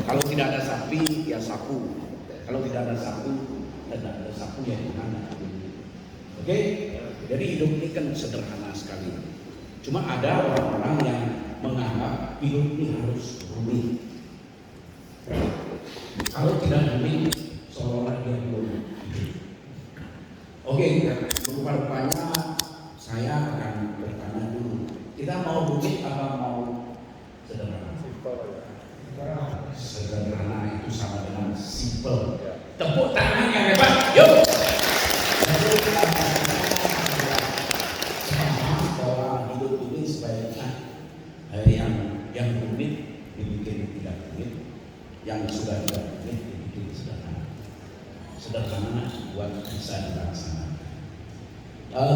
Kalau tidak ada sapi, ya sapu. Kalau tidak ada sapu, tidak ada sapu ya gimana? Oke, jadi hidup ini kan sederhana sekali. Cuma ada orang-orang yang menganggap hidup ini harus rumit. Kalau tidak rumit, seolah-olah dia belum hidup. Oke, rupa-rupanya saya akan bertanya dulu. Kita mau rumit apa mau sederhana? Sederhana itu sama dengan simple. Tepuk tangan yang hebat, yuk! Tepuk tangan. Bahwa hidup ini sebaiknya yang rumit dibikin tidak rumit, yang sudah tidak rumit dibikin sederhana. Sederhana buat bisa dilaksanakan.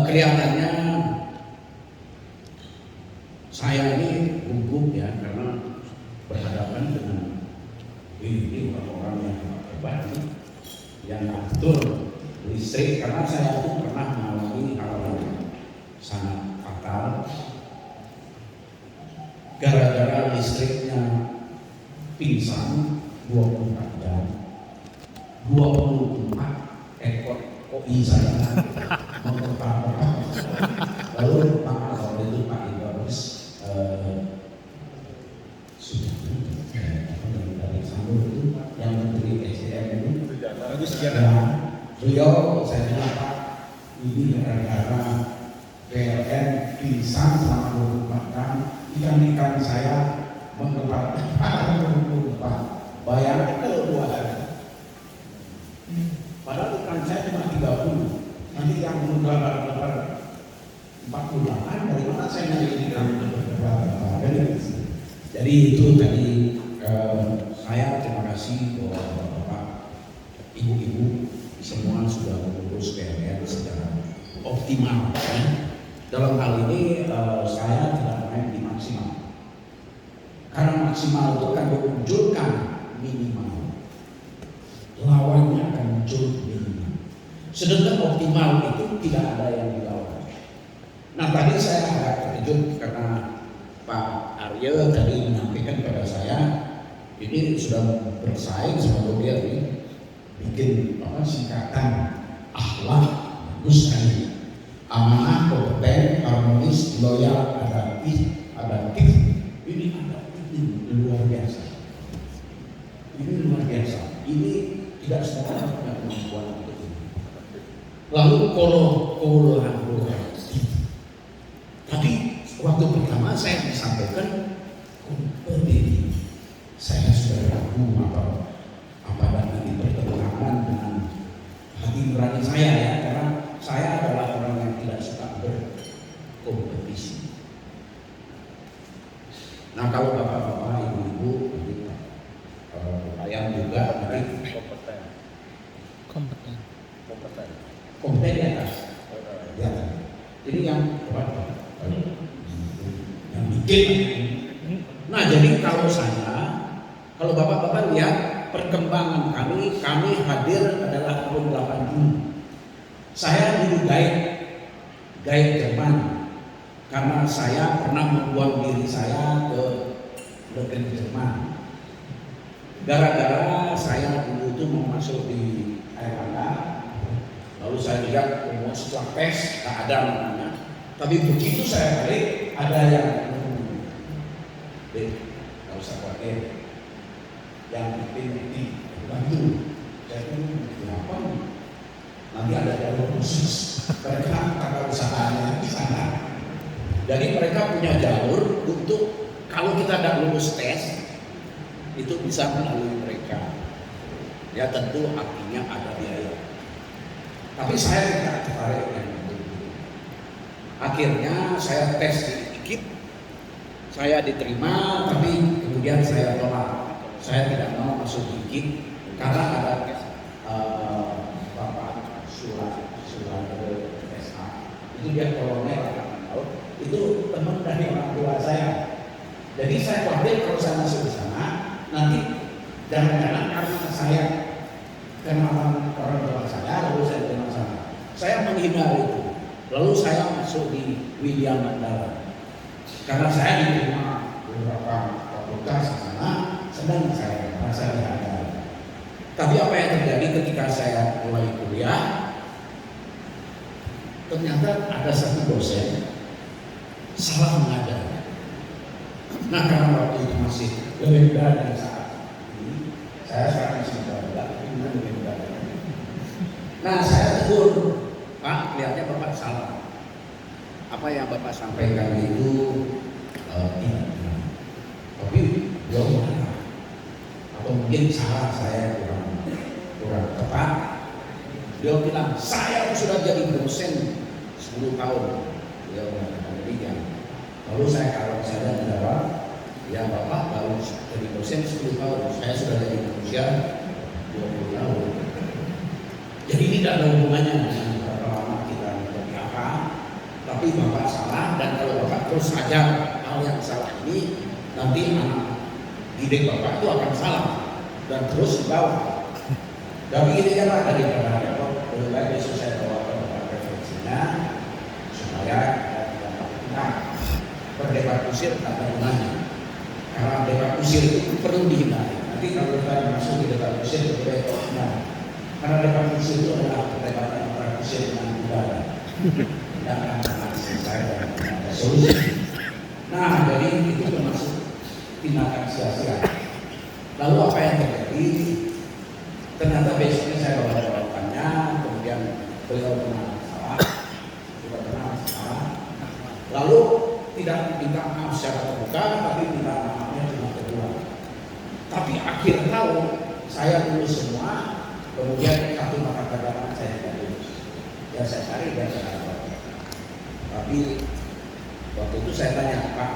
Kelihatannya saya ini gugup ya karena berhadapan dengan ini orang-orang yang hebat nih, yang atur listrik, karena saya itu pernah mengalami hal yang sangat fatal gara-gara listriknya pingsan 24 jam 24 ekor koi saya mempertahankan. Lalu Pak waktu itu Pak Idris sudah dari Sambur itu yang menteri SDM itu beliau saya bilang Pak, ini gara-gara PLN pingsan selama 24 jam, ikan-ikan saya mengembangkan 24. Bayangkan kalau 2 hari. Padahal ikan saya cuma 30. Nanti yang mengeluarkan 48, dari mana saya nyari ikan? Jadi itu tadi saya terima kasih bahwa Bapak, Ibu-ibu semua sudah mengurus PLN secara optimal. Dalam hal ini saya tidak main di maksimal. Karena maksimal itu akan menunjukkan minimal, lawannya akan muncul minimal. Sedangkan optimal itu tidak ada yang dilawan. Nah tadi saya agak terkejut karena Pak Arya tadi menyampaikan kepada saya ini sudah bersaing sama dia ini bikin singkatan akhlak bagus sekali, amanah, kompeten, harmonis, loyal, adaptif. Ini adaptif ini luar biasa. Ini luar biasa. Ini tidak semua orang punya kemampuan untuk itu. Lalu kolaboratif. Tadi waktu pertama saya disampaikan kompetitif. Saya sudah ragu apa ini bertentangan dengan hati nurani saya ya, karena saya adalah orang yang tidak suka berkompetisi. Nah kalau bapak-bapak, ibu-ibu, kalian juga nanti kompeten di atas. Ya. Ini yang bikin. Nah jadi kalau bapak-bapak lihat perkembangan kami hadir adalah tahun 80. Saya dulu guide Jerman karena saya pernah membuang diri saya ke negeri Jerman. Gara-gara saya dulu itu mau masuk di Airlangga, lalu saya lihat setelah tes tak ada namanya. Tapi begitu saya balik ada yang nggak usah khawatir. Yang penting bantu. Saya pun kenapa? Nanti ada jalur khusus. Mereka tata usahanya di sana. Jadi mereka punya jalur untuk kalau kita tidak lulus tes itu bisa melalui mereka. Ya tentu artinya ada biaya. Tapi saya tidak tertarik dengan itu. Akhirnya saya tes sedikit, saya diterima, tapi kemudian saya tolak. Saya tidak mau masuk gigit karena ada Bapak Surat SA itu dia kolonel itu teman dari orang tua saya. Jadi saya khawatir kalau saya masuk di sana nanti jangan-jangan karena saya kenalan orang tua saya lalu saya kenal sana. Saya menghindari itu. Lalu saya masuk di Widya Mandala karena saya diterima beberapa fakultas di sana. Sedang saya saya ada. Tapi apa yang terjadi ketika saya mulai kuliah, ternyata ada satu dosen salah mengajar. Nah, karena waktu itu masih lebih muda dari saat ini, saya sekarang masih muda, tapi lebih muda. Nah, saya tegur, Pak, kelihatannya Bapak salah. Apa yang Bapak sampaikan itu tidak benar. Tapi beliau marah. Atau mungkin salah saya kurang tepat. Beliau bilang, saya sudah jadi dosen 10 tahun. Beliau mengatakan demikian. Lalu kalau saya menjawab, ya Bapak baru jadi dosen 10 tahun. Saya sudah jadi manusia 20 tahun. Jadi ini tidak ada hubungannya dengan berapa lama kita menjadi apa. Tapi Bapak salah, dan kalau Bapak terus saja hal yang salah ini, nanti anak didik Bapak itu akan salah dan terus dibawa. Dan begini kan Pak, dari Bapak lebih baik besok saya bawa ke Bapak referensinya supaya kita berdebat kusir tak ada gunanya. Karena debat kusir itu perlu dihindari. Nanti kalau kita masuk di debat kusir itu karena debat kusir itu adalah perdebatan antara kusir dengan udara. Tidak akan pernah selesai dan ada solusi. Nah, jadi itu termasuk tindakan sia-sia. Lalu apa yang terjadi? Ternyata besoknya saya bawa jawabannya, kemudian beliau pernah salah, lalu tidak minta maaf secara terbuka, tapi minta maafnya cuma kedua. Tapi akhir tahun saya lulus semua, kemudian satu mata pelajaran saya tidak lulus. Ya saya cari dan saya dapat. Tapi waktu itu saya tanya, Pak,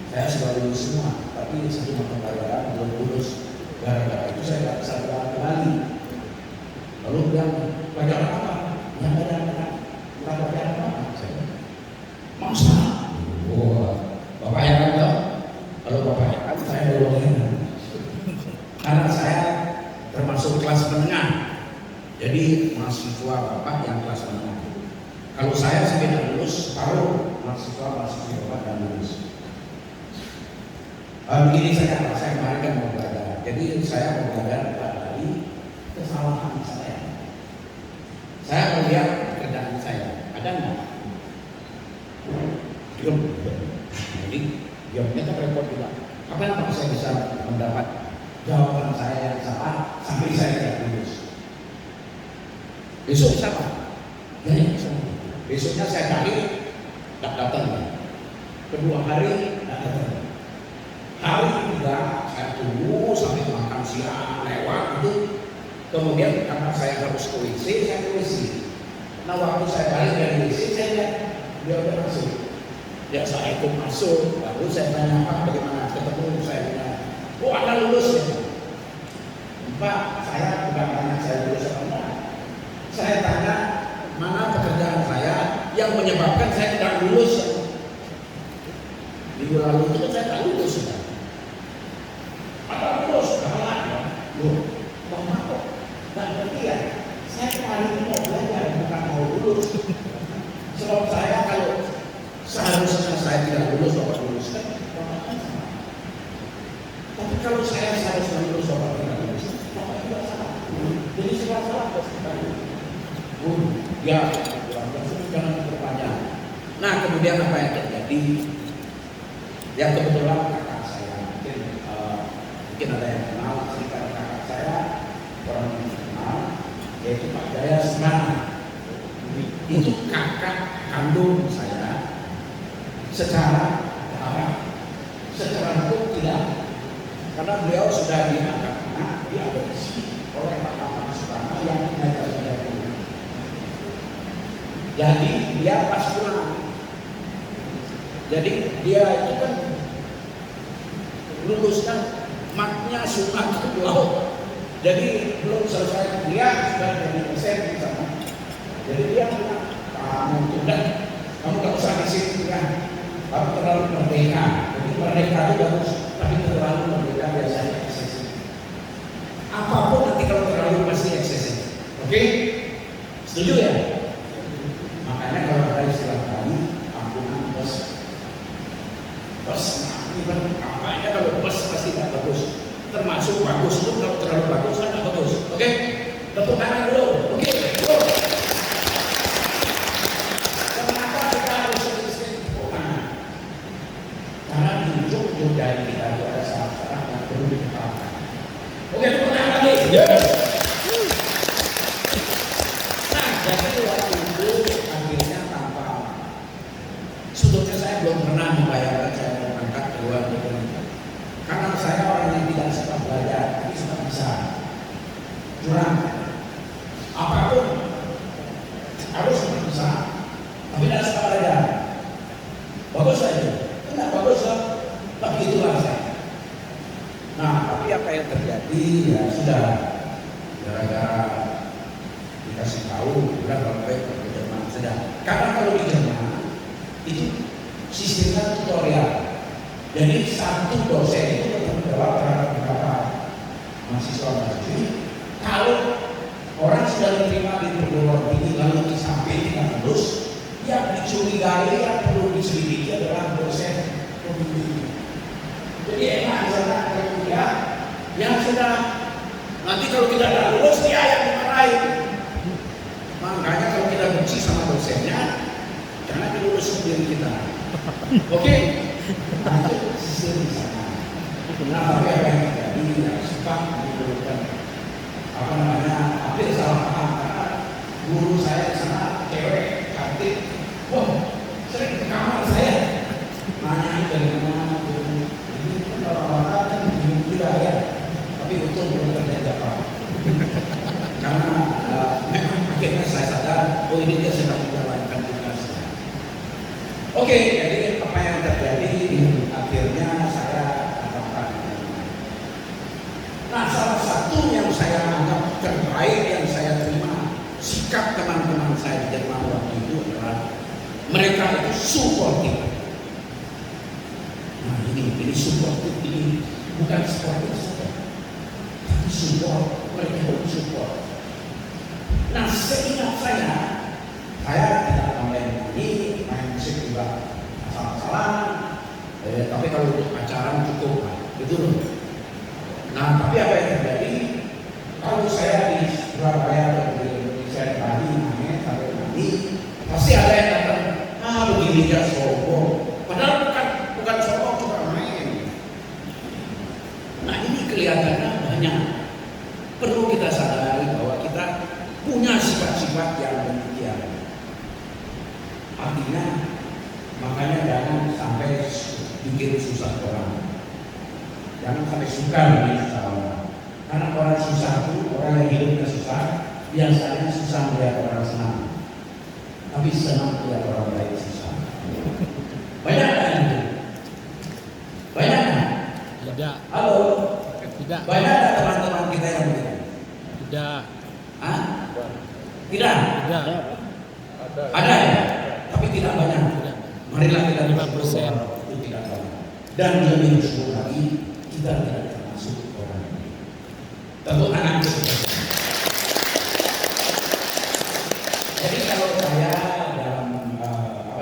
saya sudah lulus semua, tapi satu mata pelajaran belum lulus. Gara-gara itu saya tidak bisa berangkat kembali. Lalu bilang, pelajaran apa? Ya pelajaran apa? Masa? Bapak heran toh? Kalau Bapak heran, saya belum heran. Karena saya termasuk kelas menengah. Jadi mahasiswa Bapak yang kelas menengah. Kalau saya tidak lulus, separuh mahasiswa Bapak yang lulus. Begini saya kemarin kan mau belajar. Jadi saya mau belajar dari kesalahan saya. Saya melihat pekerjaan saya. Ada nggak? Diam. Jadi diamnya kan repot juga. Kapan saya bisa mendapat jawaban saya yang salah sampai saya tidak lulus? Besok bisa Pak? Ya, bisa. Besoknya saya cari, tidak datang. Kedua hari tidak datang. Hari ketiga saya tunggu sampai makan siang lewat itu. Kemudian karena saya harus ke WC, saya ke WC. Nah waktu saya balik dari WC, saya lihat dia udah masuk. Ya saya ikut masuk. Lalu saya tanya, Pak, bagaimana ketemu? Saya bilang, oh Anda lulus ya? Pak, saya bukan tanya saya lulus atau enggak. Saya tanya mana pekerjaan saya yang menyebabkan saya tidak lulus. Minggu lalu itu saya tidak lulus sudah. Ada lulus, kalah ya. Loh, Bapak kok tidak ngerti ya? Saya kemarin ini mau belajar, bukan mau lulus. Sebab saya kalau seharusnya saya tidak lulus, Bapak lulus kan? Bapak kan sama. Tapi kalau saya seharusnya lulus, Bapak tidak lulus, Bapak juga salah. Jadi salah ya, jangan berpanjang. Nah, kemudian apa yang terjadi? Yang kebetulan kakak saya mungkin ada yang kenal cerita kakak saya, orang yang kenal, yaitu Pak Jaya Semana. Itu kakak kandung saya secara hukum tidak, karena beliau sudah dianggap diadopsi oleh Pak Taman Soekarno yang mengajar saya. Jadi dia pas pulang. Jadi dia itu kan luluskan matnya sunat laut. Jadi belum selesai kuliah sudah jadi dosen di sana. Jadi dia bilang, kamu tidak, kamu nggak usah di sini kan, kamu terlalu merdeka. Jadi merdeka itu bagus, tapi terlalu merdeka biasanya eksesif. Apapun nanti kalau terlalu pasti eksesif. Oke? Setuju ya? Makanya kalau ada istilah kami, ampunan bos. Bos, apa ya kalau bos pasti tidak bagus. Termasuk termasuk bagus itu kalau terlalu bagus kan nggak bagus. Oke, tepuk tangan dulu. Oke, go. Kenapa kita harus sering tepuk tangan? Karena di ujung dari kita itu ada syarat-syarat yang perlu diketahui. Oke, tepuk tangan lagi. Nah, jadi waktu itu akhirnya tanpa sebetulnya saya belum pernah membayangkan saya berangkat ke luar negeri. Karena saya orang yang tidak suka belajar, tapi suka bisa curang. Apapun harus bisa, tapi tidak suka belajar. Bagus saja, tidak bagus lah, tapi itulah saya. Nah, tapi apa yang terjadi ya sudah, gara-gara dikasih tahu, sudah balik ke Jerman sudah. Karena kalau di Jerman itu sistemnya tutorial. Jadi satu dosen itu bertanggung jawab terhadap beberapa mahasiswa-mahasiswi. Kalau orang sudah diterima di perguruan tinggi lalu sampai tidak lulus, yang dicurigai yang perlu diselidiki adalah dosen pembimbing. Jadi enak misalnya kuliah yang sudah nanti kalau kita tidak lulus dia yang dimarahin. Makanya kalau kita benci sama dosennya, jangan dilulus sendiri kita. Oke? Nah, itu sistem di sana. Nah, tapi apa yang terjadi yang suka menimbulkan hampir salah paham karena guru saya di sana cewek cantik, wah sering ke kamar saya nanya dari mana guru ini kan orang-orang kan bingung juga ya, tapi untung belum terjadi apa karena memang akhirnya saya sadar oh ini dia sedang menjalankan tugasnya. Oke, jadi apa yang terjadi akhirnya saya katakan. Nah, salah satu yang saya anggap terbaik yang saya terima sikap teman-teman saya di Jerman waktu itu adalah mereka itu supportif. Nah, ini supportif ini bukan supportif saja, tapi support, mereka itu support. Nah, seingat saya tidak main ini, main musik juga salah-salah. Tapi kalau untuk acara cukup, itu loh. Nah, tapi apa yang terjadi? Kalau saya di Surabaya atau di Indonesia di Bali, sampai nanti pasti ada yang datang. Begini dia sombong. Padahal bukan sombong, cuma main. Nah, ini kelihatannya banyak. Perlu kita sadari bahwa kita punya sifat-sifat yang demikian. Artinya, makanya jangan sampai bikin susah orang. Jangan sampai suka dengan susah orang. Karena orang susah itu, orang yang hidupnya susah, biasanya susah melihat orang senang. Tapi senang melihat orang lain susah. Banyak kan itu? Banyak kan? Tidak. Halo? Tidak. Banyak kan teman-teman kita yang begitu? Tidak. Hah? Tidak? Tidak. Ada ya? Tapi tidak banyak. Tidak. Marilah kita 5%. itu tidak banyak. Dan lebih bersyukur lagi kita tidak termasuk orang ini. Tentu anak kita. Jadi kalau saya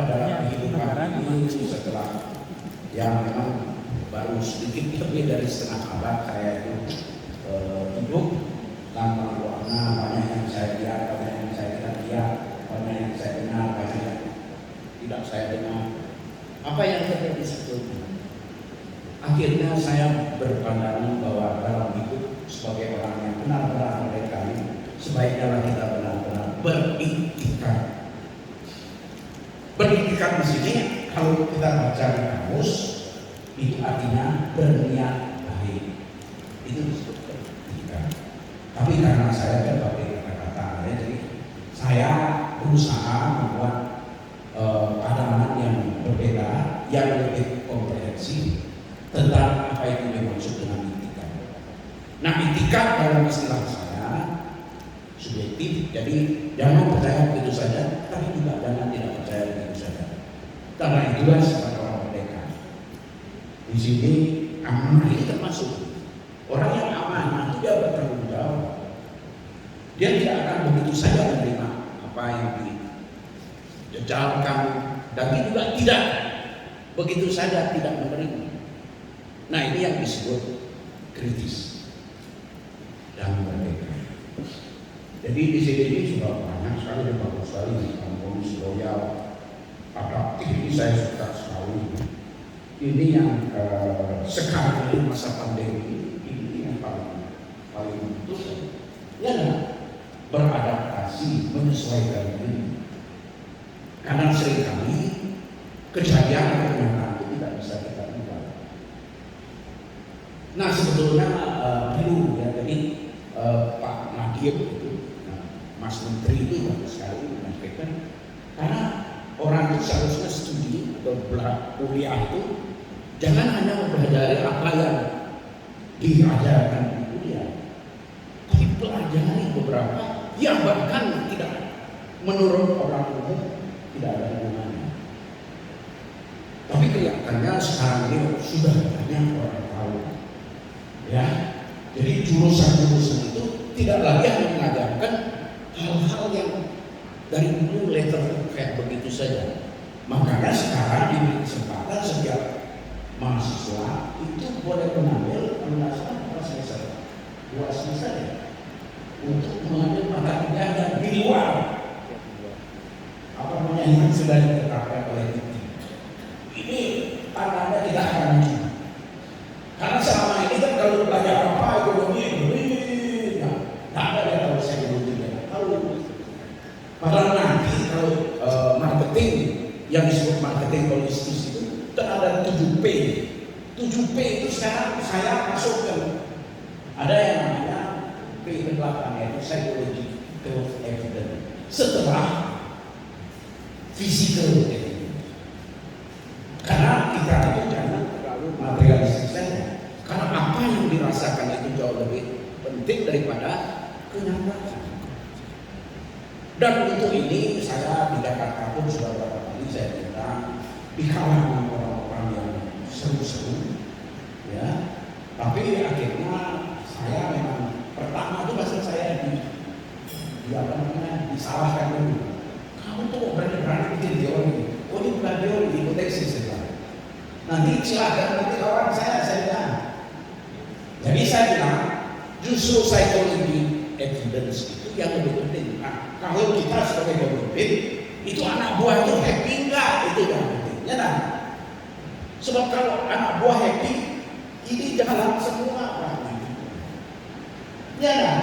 dalam kehidupan ini setelah yang memang baru sedikit lebih dari setengah abad saya itu hidup tanpa warna, banyak yang saya lihat, banyak yang saya tidak lihat, banyak yang saya dengar, banyak yang tidak saya dengar. Apa yang terjadi sebetulnya? Akhirnya saya berpandangan bahwa dalam hidup sebagai orang yang benar-benar merdeka ini sebaiknya kita benar-benar beriktikat. Beriktikat di sini kalau kita baca di kamus itu artinya berniat baik. Itu disebut beriktikat. Tapi karena saya berbagai kata-kata, jadi saya berusaha membuat pandangan yang berbeda, yang lebih komprehensif tentang apa itu yang dimaksud dengan itikat. Nah, itikat dalam istilah saya subjektif, jadi jangan percaya begitu saja, tapi juga jangan tidak percaya begitu saja. Karena itulah sifat orang merdeka. Di sini amanah ini termasuk. Orang yang amanah itu dia bertanggung jawab. Dia tidak akan begitu saja menerima apa yang dijejalkan, dan dia juga tidak begitu saja tidak menerima. Nah, ini yang disebut kritis. dan merdeka. Jadi di sini ini sudah banyak sekali dan bagus sekali kompromis loyal, adaptif ini saya suka sekali. Ini yang sekarang ini masa pandemi ini yang paling butuh ya beradaptasi, menyesuaikan diri. Karena seringkali kejadian atau kenyataan itu tidak bisa kita ubah. Nah sebetulnya perlu ya, jadi Pak Nadiem itu, Mas Menteri itu bagus sekali menyampaikan, karena orang itu seharusnya studi atau kuliah itu jangan hanya mempelajari apa yang diajarkan di kuliah, tapi pelajari beberapa yang bahkan tidak menurut orang umum tidak ada hubungannya. Tapi kelihatannya sekarang ini sudah banyak orang tahu, ya. Jadi jurusan-jurusan itu tidak lagi hanya mengajarkan hal-hal yang dari dulu letter kayak begitu saja. Makanya sekarang diberi kesempatan setiap mahasiswa itu boleh mengambil berapa semester, 2 semester ya, untuk mengambil mata kuliah yang di luar apa namanya yang sudah ditetapkan oleh kita. Ini tandanya tidak akan maju. Karena selama ini kan kalau belajar apa ekonomi, tak ada yang tahu saya belum tidak tahu. Padahal nanti kalau marketing yang disebut marketing holistis itu kan ada 7P. 7P itu sekarang saya masukkan. Ada yang namanya P ke belakang, yaitu psychological evidence. Setelah physical evidence. Karena kita itu jangan terlalu materialistik saja. Karena apa yang dirasakan itu jauh lebih penting daripada kenyataan. Dan untuk ini saya di Jakarta pun sudah beberapa kali saya bilang di kalangan orang-orang yang seru-seru, ya. Tapi akhirnya saya memang pertama itu bahasa saya disalahkan dulu. Kamu tuh berani-berani bikin teori. Oh ini bukan teori, hipotesis saja. Nanti silakan nanti orang saya bilang. Jadi saya bilang justru psychology evidence itu yang lebih penting. Nah, kalau kita sebagai pemimpin itu anak buah itu happy enggak, itu yang penting. Ya kan? Sebab kalau anak buah happy, ini jalan semua orang. Ya kan?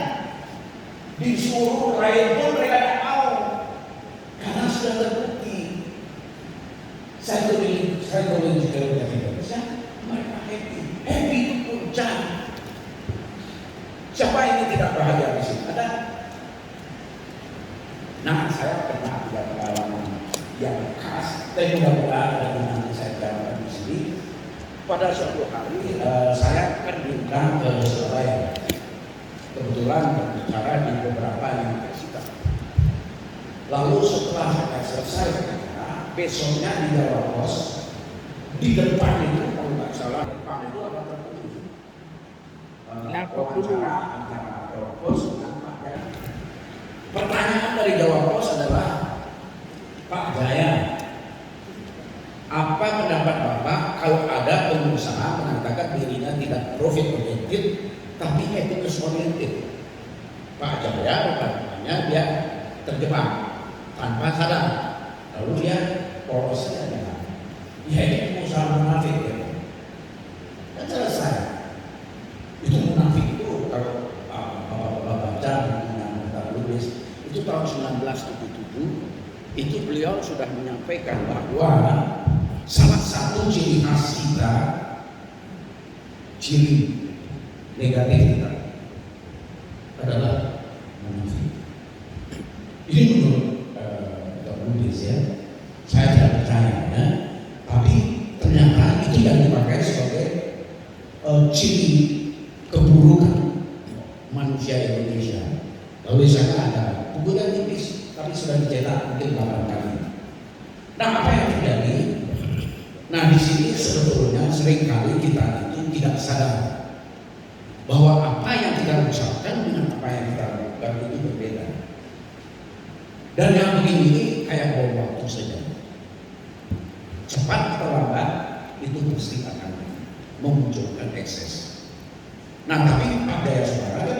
Disuruh lain pun mereka tidak mau, karena sudah terbukti. Psychological evidence, mereka happy itu puncak. Siapa ini tidak bahagia di sini? Ada. Nah, saya pernah punya pengalaman yang khas. Dan mudah-mudahan ada nanti saya jalankan di sini. Pada suatu hari saya kan diundang ke Surabaya. Kebetulan berbicara di beberapa universitas. Lalu setelah saya selesai berbicara, besoknya di Jawa Pos, di depan itu kalau nggak salah depan itu apa tertulis? Wawancara antara Jawa Pos dengan Pak Jaya. Pertanyaan dari Jawa Pos adalah, Pak Jaya, apa pendapat Bapak kalau ada pengusaha mengatakan dirinya tidak profit oriented tapi happiness oriented? Pak Jaya rupanya dia terjebak tanpa sadar, lalu dia polos saja dengan ya ini pengusaha munafik ya. Dan selesai. Itu munafik itu kalau Bapak baca dengan Lubis itu tahun 1977 itu beliau sudah menyampaikan bahwa salah satu ciri khas kita, ciri negatif kita adalah munafik. Ini menurut Lubis ya, saya tidak percaya ya, tapi ternyata itu yang dipakai sebagai ciri keburukan manusia Indonesia. Kalau misalnya ada buku yang tipis tapi sudah dicetak mungkin 8 kali. Nah, apa yang terjadi? Nah, di sini sebetulnya seringkali kita itu tidak sadar bahwa apa yang kita ucapkan dengan apa yang kita lakukan itu berbeda. Dan yang begini ini kayak bom waktu saja. Cepat atau lambat itu pasti akan memunculkan ekses. Nah, tapi pada yang sekarang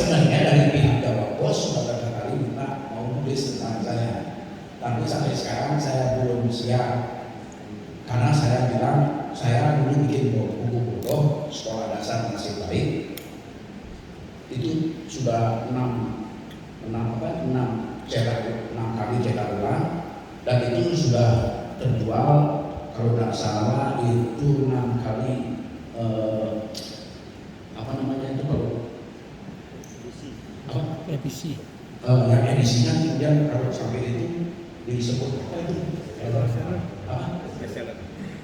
sebenarnya dari pihak Jawa Pos sudah beberapa kali minta mau nulis tentang saya, tapi sampai sekarang saya belum siap karena saya bilang saya dulu bikin buku bodoh sekolah dasar masih baik itu sudah 6 kali cetak ulang dan itu sudah terjual kalau tidak salah itu 6 kali apa namanya itu kalau revisi. yang edisinya kemudian kalau sampai itu disebut apa itu?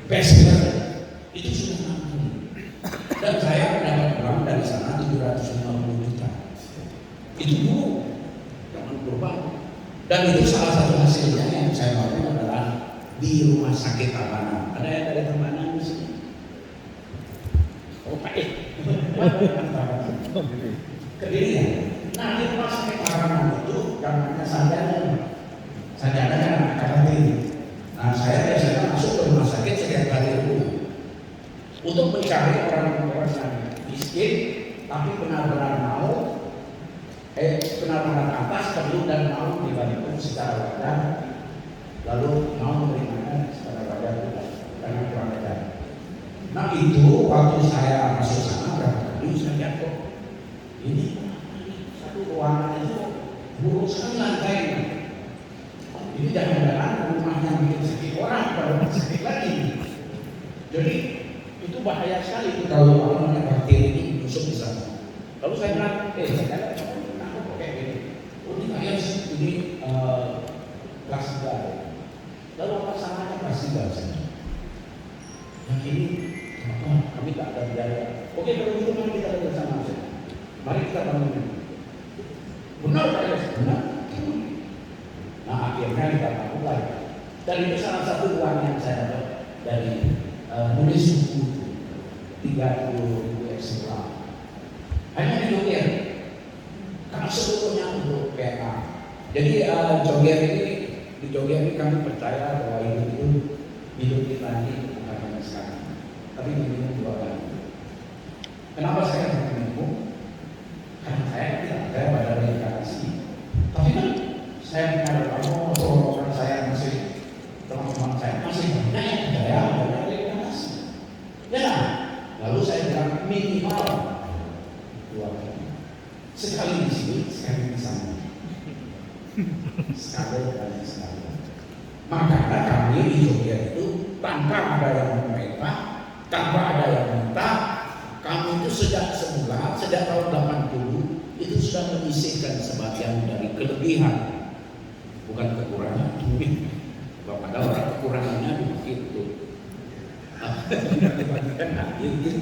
Bestseller itu sudah 6 kali dan saya mendapat uang dari sana 750 juta itu dulu zaman global dan itu salah satu hasilnya yang saya lakukan adalah di rumah sakit Tabanan. Ada yang dari Tabanan di sini? Oh Pak Kediri ya? Nah di rumah sakit Tabanan itu yang namanya Sanjana kan karantina. Nah saya biasanya masuk ke rumah sakit setiap hari itu untuk mencari orang-orang yang miskin tapi benar-benar mau benar-benar atas perlu dan mau dibantu secara wajar lalu mau menerimanya secara wajar dengan kurang wajar. Nah itu waktu saya masuk sana berapa kali saya lihat kok ini satu ruangan itu buruk sekali lantainya. Ini jangan-jangan rumahnya bikin sakit orang pada sakit lagi. Jadi itu bahaya sekali itu kalau orang bakteri ini masuk di sana. Lalu saya bilang, saya kenapa kok kayak gini? Oh ini kayak ini plastik. Lalu apa salahnya plastik saja? Yang ini apa? Kami tak ada biaya. Oke kalau gitu mari kita bersama saja. Mari kita bangun. Benar tak ya? Benar. Nah akhirnya kita mulai. Dan itu salah satu uang yang saya dapat dari nulis buku 30.000 eksemplar. Hanya di Jogja. Karena sebetulnya untuk PMA. Jadi Jogja ini di Jogja ini kami percaya bahwa hidup kita ini bukan hanya sekarang, tapi minimum 2 kali. Kenapa saya katakan minimum? Karena saya tidak percaya pada reinkarnasi. Tapi kan saya mengatakan orang saya masih teman-teman saya masih banyak yang percaya pada reinkarnasi. Ya, lalu saya bilang minimal 2 kali. Sekali di sini, sekali di sana. Sekali. Makanya kami di Jogja itu tanpa ada yang meminta, tanpa ada yang minta, kami itu sejak tahun 80 itu sudah menyisihkan sebagian dari kelebihan, bukan kekurangan. Padahal orang kekurangannya begitu.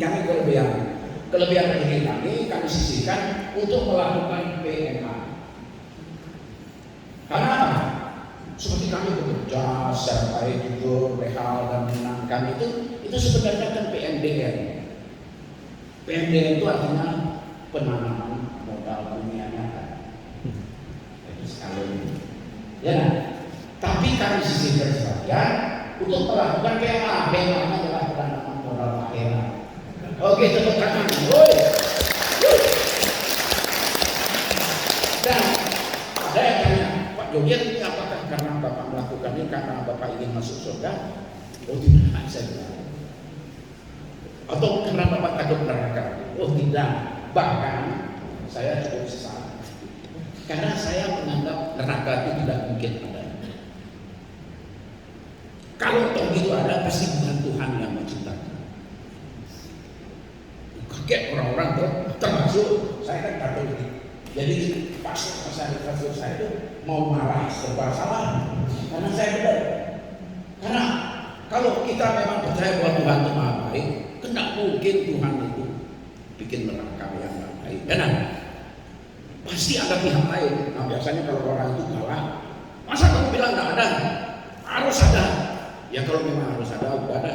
Kami kelebihan ini kami sisihkan untuk melakukan PMA. Karena apa? Seperti kami bekerja secara baik, jujur, legal dan menyenangkan itu sebenarnya kan PMDN. PMDN itu artinya penanaman modal dunia nyata. Itu sekali. Ya, tapi kami sisihkan sebagian untuk melakukan PMA. PMA adalah penanaman modal akhirat. Oke, tepuk tangan. Dan ada yang tanya, Pak Jogja ini apakah karena Bapak melakukan ini karena Bapak ingin masuk surga? Oh tidak, saya bilang. Atau karena Bapak takut neraka? Oh tidak. Bahkan saya cukup sesat. Karena saya menganggap neraka itu tidak mungkin ada. Kalau toh itu ada, pasti bukan Tuhan yang menciptakan. Kaget orang-orang tuh, termasuk saya kan Katolik. Jadi pastor saya itu mau marah serba salah karena saya benar. Karena kalau kita memang percaya bahwa Tuhan itu maha baik, tidak mungkin Tuhan itu bikin neraka yang tidak baik. Karena pasti ada pihak lain. Nah biasanya kalau orang itu kalah, masa kamu bilang tidak ada? Harus ada. Ya kalau memang harus ada, udah ada.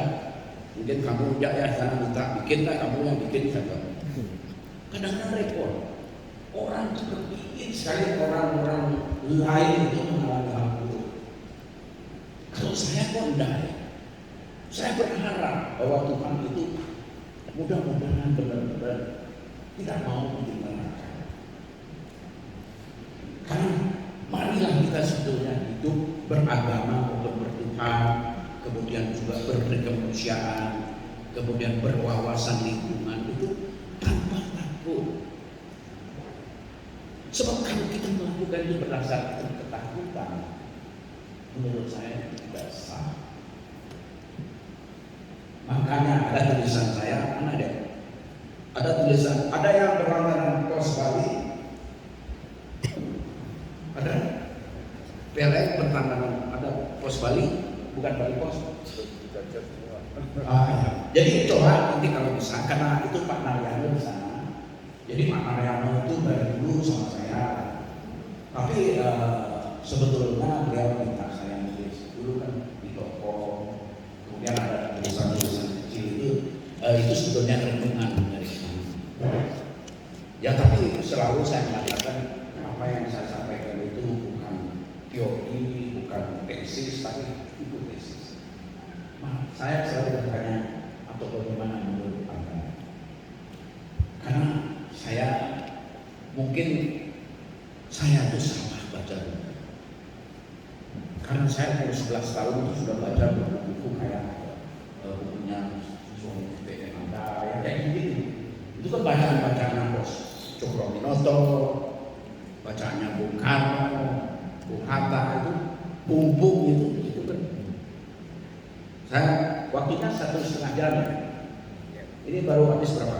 Mungkin kamu ya jangan minta bikinlah, kamu yang bikin saja. Kadang-kadang repot. Orang juga ingin sekali orang-orang lain itu mengalami hal buruk. Kalau saya kok enggak ya. Saya berharap bahwa Tuhan itu mudah-mudahan benar-benar tidak mau bikin neraka. sebetulnya hidup beragama untuk bertuhan, kemudian juga berkemanusiaan, kemudian berwawasan lingkungan itu tanpa takut. Sebab kalau kita melakukan itu berdasarkan ketakutan, menurut saya tidak sah. Makanya ada tulisan saya, mana deh? Ada tulisan, ada yang berlangganan pos Bali, ada PLN berlangganan, ada pos Bali, bukan Bali Pos. Ya. Jadi coba nanti kalau bisa, karena itu Pak Naryono di sana. Jadi Pak Naryono itu dari dulu sama saya, tapi sebetulnya beliau minta saya nulis dulu kan di toko, kemudian ada tulisan-tulisan kecil itu sebetulnya renungan dari kami. Ya tapi selalu saya mengatakan apa yang saya sampaikan itu bukan teori, bukan tesis, tapi itu tesis. Nah, saya selalu bertanya, atau bagaimana menurut Anda? Karena saya mungkin saya itu salah baca buku. Karena saya umur 11 tahun itu sudah baca buku kayak bukunya Suami PM Anda, yang kayak gitu. Itu kan bacaan-bacaan Bos Cokroaminoto, bacaannya Bung Karno, Bung Hatta itu, Bung itu kan. Saya waktunya 1,5 jam. Ini baru habis berapa?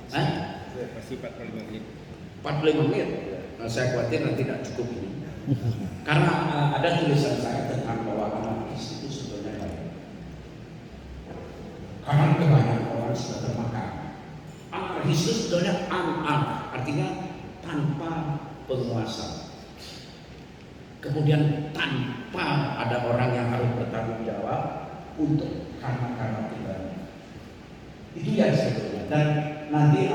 Masih 45 menit. 45 menit. Nah, saya khawatir nanti tidak cukup ini. Karena ada tulisan saya tentang bahwa anarkis itu sebenarnya baik. Karena kebanyakan orang sudah termakan. Anarkis itu sebetulnya artinya tanpa penguasa. Kemudian tanpa ada orang yang harus bertanggung jawab untuk karena kita. Itu yang sebetulnya. Dan nanti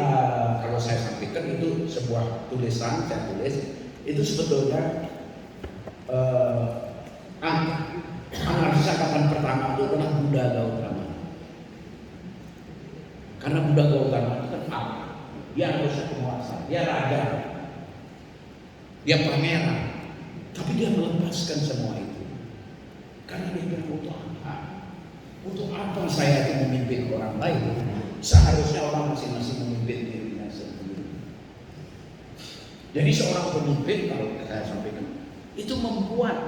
kalau saya sampaikan itu sebuah tulisan saya tulis itu sebetulnya anarkis angkatan pertama itu adalah Buddha Gautama. Karena Buddha Gautama itu kan apa? Dia harusnya penguasa, dia raja, dia pangeran, tapi dia melepaskan semua itu. Karena dia bilang untuk apa? Untuk apa saya itu memimpin orang lain? Seharusnya orang masing-masing memimpin dirinya sendiri. Jadi seorang pemimpin, kalau saya sampaikan, itu membuat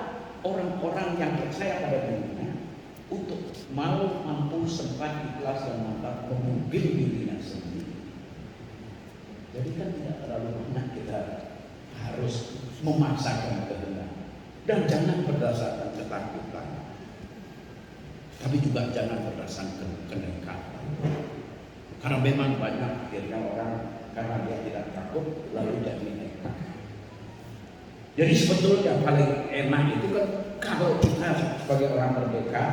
orang-orang yang percaya pada dirinya untuk mau, mampu, sempat, ikhlas dan mantap memimpin dirinya sendiri. Jadi kan tidak terlalu banyak kita harus memaksakan kehendak. Dan jangan berdasarkan ketakutan, tapi juga jangan berdasarkan kenekaan. Karena memang banyak akhirnya orang karena dia tidak takut lalu jadi nekat. Jadi sebetulnya paling enak itu kan kalau kita sebagai orang merdeka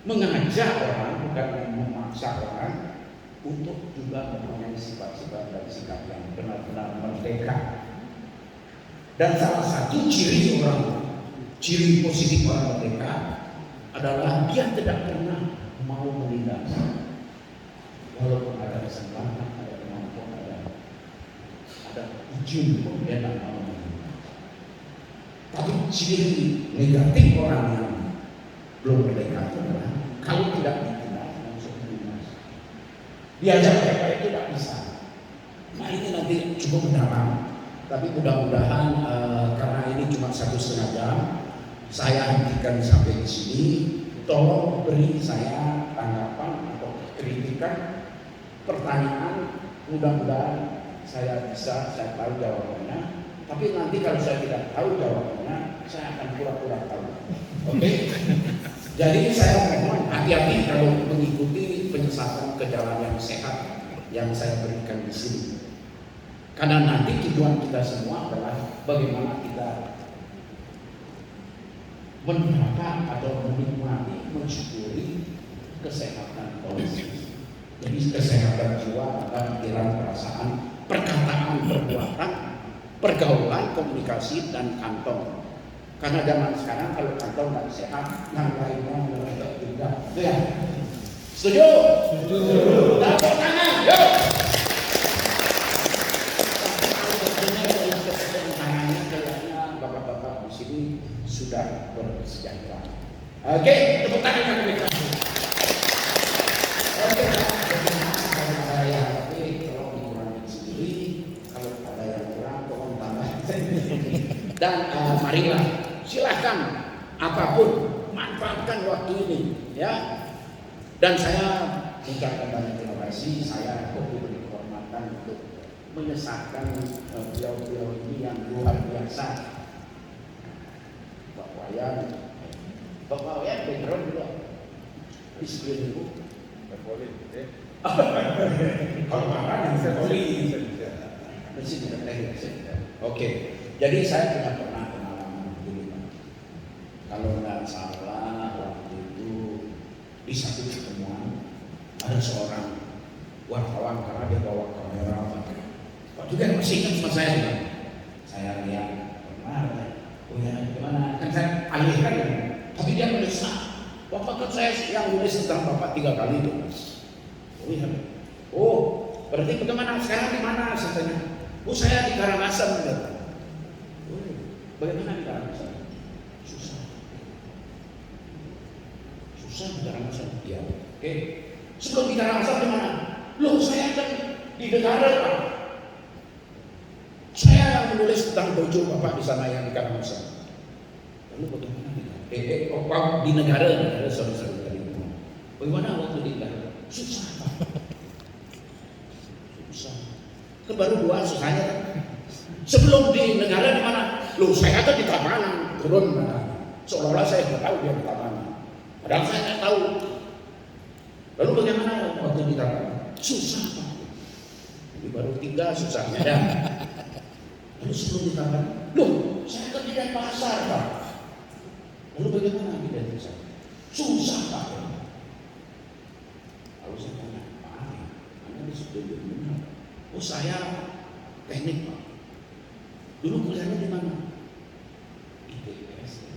mengajak orang, bukan memaksa orang untuk juga mempunyai sifat-sifat dan sikap yang benar-benar merdeka. Dan salah satu ciri positif orang merdeka adalah dia tidak pernah mau menindas. Walaupun ada kesempatan, ada kemampuan, ada izin pun dia tidak mau menindas. Tapi ciri negatif orang yang belum merdeka itu adalah kalau tidak ditindas langsung menindas. Diajak baik-baik tidak bisa. Nah ini nanti cukup mendalam. Tapi mudah-mudahan karena ini cuma 1,5 jam, saya hentikan sampai di sini. Tolong beri saya tanggapan atau kritikan, pertanyaan. Mudah-mudahan saya tahu jawabannya. Tapi nanti kalau saya tidak tahu jawabannya, saya akan pura-pura tahu. Oke? Jadi saya mohon hati-hati kalau mengikuti penyesatan ke jalan yang sehat yang saya berikan di sini. Karena nanti tujuan kita semua adalah bagaimana kita menerapkan atau menikmati, mensyukuri kesehatan politik. Jadi kesehatan jiwa, pikiran, perasaan, perkataan, perbuatan, pergaulan, komunikasi, dan kantong. Karena zaman sekarang kalau kantong nggak sehat, yang lainnya merusak juga. Ya. Setuju? Setuju. Tepuk tangan. Yuk. Tangannya kayaknya sudah bersejahtera. Oke, tepuk tangan yang lebih keras. Oke, kalau ada yang lebih tolong dikurangin sendiri, kalau ada yang kurang tolong tambah. Dan marilah silahkan apapun manfaatkan waktu ini, ya. Dan saya mengucapkan banyak terima kasih. Saya diberi kehormatan untuk menyesatkan beliau-beliau ini yang luar biasa. Bapak Wayan background juga di sebelah ibu. Kalau makan yang poli. Oke, jadi saya tidak pernah pengalaman begini, Pak. Kalau nggak salah waktu itu di satu pertemuan ada seorang wartawan karena dia bawa kamera, Pak juga masih ingat sama saya, Pak. Saya lihat pernah. Oh ya, gimana? Kan saya alihkan ya. Tapi dia menyesal. Bapak kan saya yang nulis tentang Bapak 3 kali itu. Oh iya. Oh, berarti bagaimana? Sekarang di mana? Saya tanya. Oh, saya di Karangasem. Oh, bagaimana di Karangasem? Susah. Susah di Karangasem. Ya. Oke. Sebelum di Karangasem di mana? Loh, saya kan di negara, Pak. Saya yang menulis tentang dojo Bapak di sana yang di Karangasem. Lalu bagaimana di negara sorry tadi. Bagaimana waktu di negara? Susah, Pak. Susah. Kan baru 2 susahnya kan. Sebelum di negara di mana? Loh, saya kan di Tabanan turun mana? Seolah-olah saya tidak tahu dia di Tabanan. Padahal saya tidak tahu. Lalu bagaimana waktu di Tabanan? Susah, Pak. Ini baru 3 susahnya ya. Lalu sebelum ditambah, loh, saya kan di Denpasar, Pak. Lalu bagaimana di Denpasar? Susah, Pak. Lalu saya tanya, Pak Ali, Anda disitu di mana? Oh, saya teknik, Pak. Dulu kuliahnya di mana? ITS.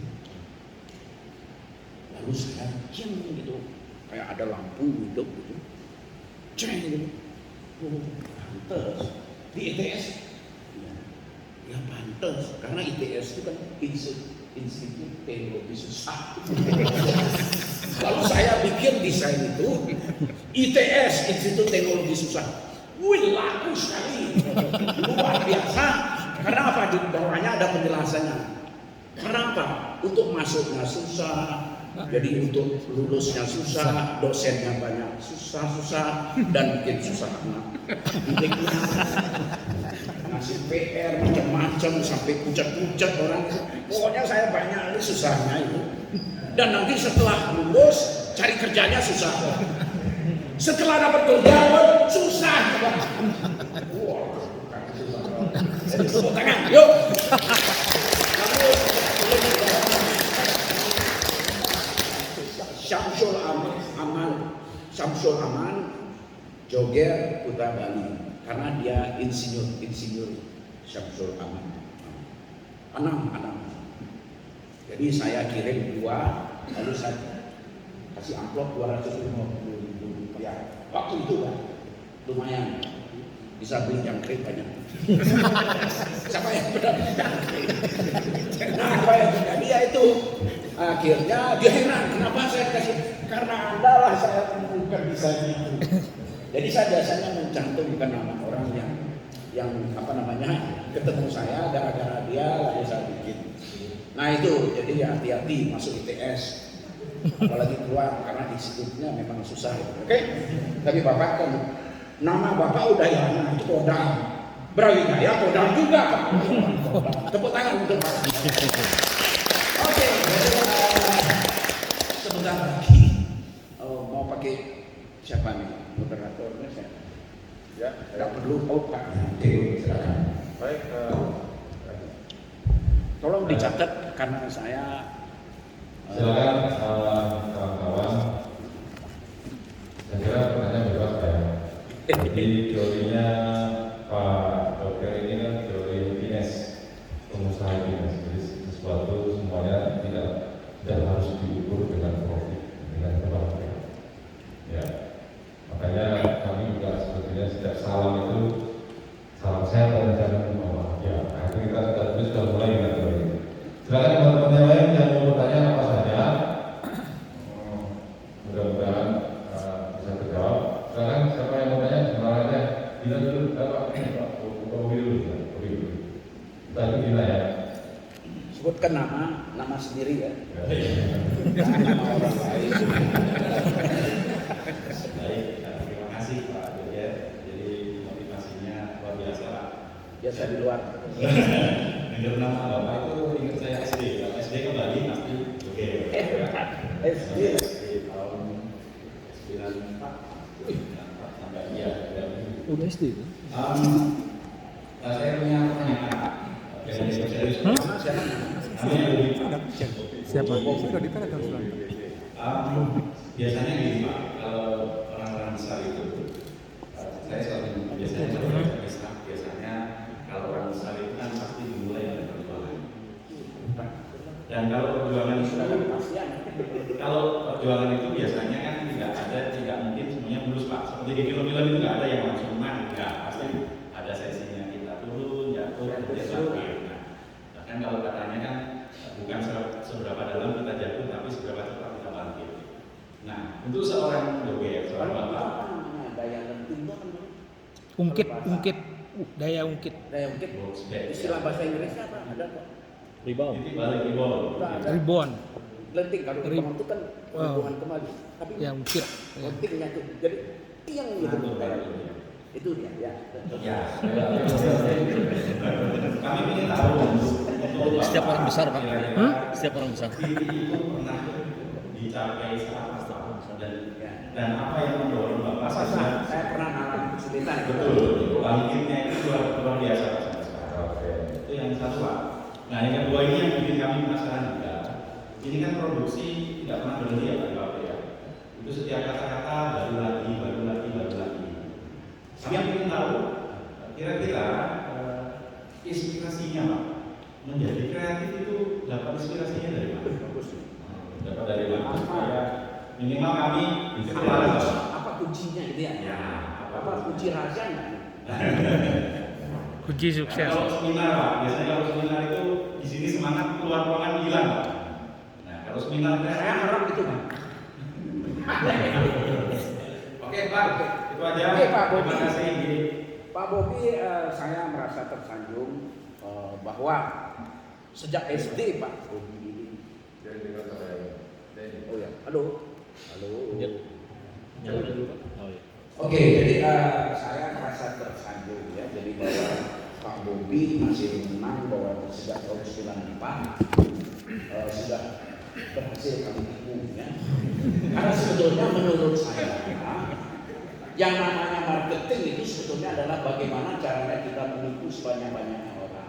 Lalu saya ceng gitu, kayak ada lampu hidup gitu, ceng gitu. Oh, pantes di ITS. Ya pantas, karena ITS itu kan Institut Teknologi Susah. Lalu saya bikin desain itu ITS, Institut Teknologi Susah. Wih, laku sekali, luar biasa. Karena apa? Di bawahnya ada penjelasannya. Kenapa? Untuk masuknya susah, jadi untuk lulusnya susah, dosennya banyak susah, dan bikin susah anak. Ngasih PR macam-macam sampai pucat-pucat orang. Pokoknya saya banyak susahnya itu. Dan nanti setelah lulus cari kerjanya susah. Setelah dapat kerja susah. Wah, jadi tepuk tangan, yuk. Syamsul Aman Joger Putra Bali. Karena dia insinyur Syamsul Aman. Anam. Jadi saya kirim 2, lalu saya kasih amplop 250.000 rupiah. Waktu itu Pak, lumayan bisa beli jangkrik banyak. Siapa yang benar jangkrik? Nah, apa yang terjadi ya itu akhirnya dia heran kenapa saya kasih, karena Anda lah saya temukan desain itu. Jadi saya biasanya mencantumkan nama orang yang apa namanya ketemu saya gara-gara dia lalu saya bikin. Nah itu jadi ya hati-hati masuk ITS, apalagi keluar karena institutnya memang susah. Oke? Tapi Bapak kan nama Bapak udah ya, nah itu Kodam. Brawijaya Kodam juga Pak. Tepuk tangan untuk Pak. Oke. Sebentar lagi mau pakai siapa nih? Moderatornya saya. Ya, tidak perlu Pak. Silakan. Baik, tolong dicatat karena saya silakan kawan-kawan. Saya kira pertanyaan bebas ya. Jadi teorinya Pak Dokter ini kan teori happiness, pengusaha happiness. Jadi sesuatu semuanya tidak harus diukur dengan profit, dengan kebahagiaan. Ya, makanya kami juga sebetulnya setiap salam itu salam sehat dan jangan lupa bahagia. Akhirnya kita sudah mulai dengan teori. Silakan teman-teman yang lain Sebutkan nama sendiri ya. Jangan nama orang lain. Baik, terima kasih Pak Joya. Jadi motivasinya luar biasa Pak. Biasa di luar. Dengar nama Bapak itu ingat saya SD. Kalau SD ke Bali pasti oke. SD tahun 94 sampai iya. Udah SD itu? Saya punya pertanyaan Pak. Jangan serius. Namanya Budi Pak. Siapa? Biasanya gini Pak, kalau orang-orang besar itu, saya selalu biasanya kalau orang besar itu kan pasti dimulai dari perjuangan. Dan kalau perjuangan itu biasanya kan tidak mungkin semuanya mulus Pak. Seperti di film-film itu nggak ada yang langsung menang, nggak, pasti ada sesinya kita turun, jatuh, kemudian bangkit. Nah, bahkan kalau katanya kan bukan seberapa dalam kita jatuh, tapi seberapa cepat kita bangkit. Nah, untuk seorang doge, seorang bapak, daya lenting itu kan Ungkit. Daya ungkit. daya ungkit. Istilah bahasa Inggrisnya apa? Ada kok. Rebound. ini balik rebound. Rebound. Lenting kalau rebound itu kan hubungan kembali. Tapi Ya ungkit. lentingnya itu jadi tiang gitu. Itu dia ya. Ya, kami ingin tahu untuk Setiap orang besar, Pak. Setiap orang besar. itu pernah dicapai saat dan apa yang mendorong Bapak sehingga Saya pernah ngalamin kesulitan. betul bangkitnya itu luar biasa sampai sekarang. Itu yang satu Pak. Nah yang kedua ini yang bikin kami penasaran juga. Ini kan produksi tidak pernah berhenti ya Pak Bapak ya. Itu setiap kata-kata baru lagi. Kami ingin tahu kira-kira inspirasinya Pak menjadi kreatif itu dapat inspirasinya dari mana? Dapat dari mana? Supaya minimal kami bisa Apa kuncinya gitu ya? Ya, Apa kunci rahasianya? Kunci Nah, sukses. kalau seminar Pak, biasanya kalau seminar itu di sini semangat keluar ruangan hilang Pak. Nah kalau seminar Saya harap itu Pak. Oke Pak, itu aja. Oke, Pak Bobi. Terima kasih. Pak Bobi, saya merasa tersanjung bahwa sejak SD Pak Bobi ini. Oh ya, halo. Jauh dulu, Pak. Oh, iya. Oke, jadi saya merasa tersanjung ya, jadi bahwa Pak Bobi masih menang bahwa sejak tahun 94 sudah berhasil kami tipu ya. Karena sebetulnya menurut saya yang namanya marketing itu sebetulnya adalah bagaimana caranya kita menipu sebanyak-banyaknya orang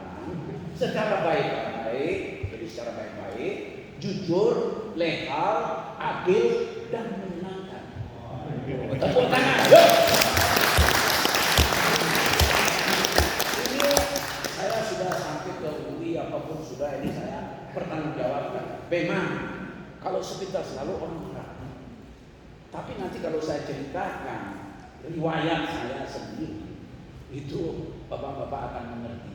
secara baik-baik, jadi secara baik-baik, jujur, legal, adil, dan menyenangkan. Tepuk tangan. Ini saya sudah sampai ke UI apapun sudah ini saya pertanggungjawabkan. Memang kalau sepintas selalu orang marah. Tapi nanti kalau saya ceritakan riwayat saya sendiri, itu bapak-bapak akan mengerti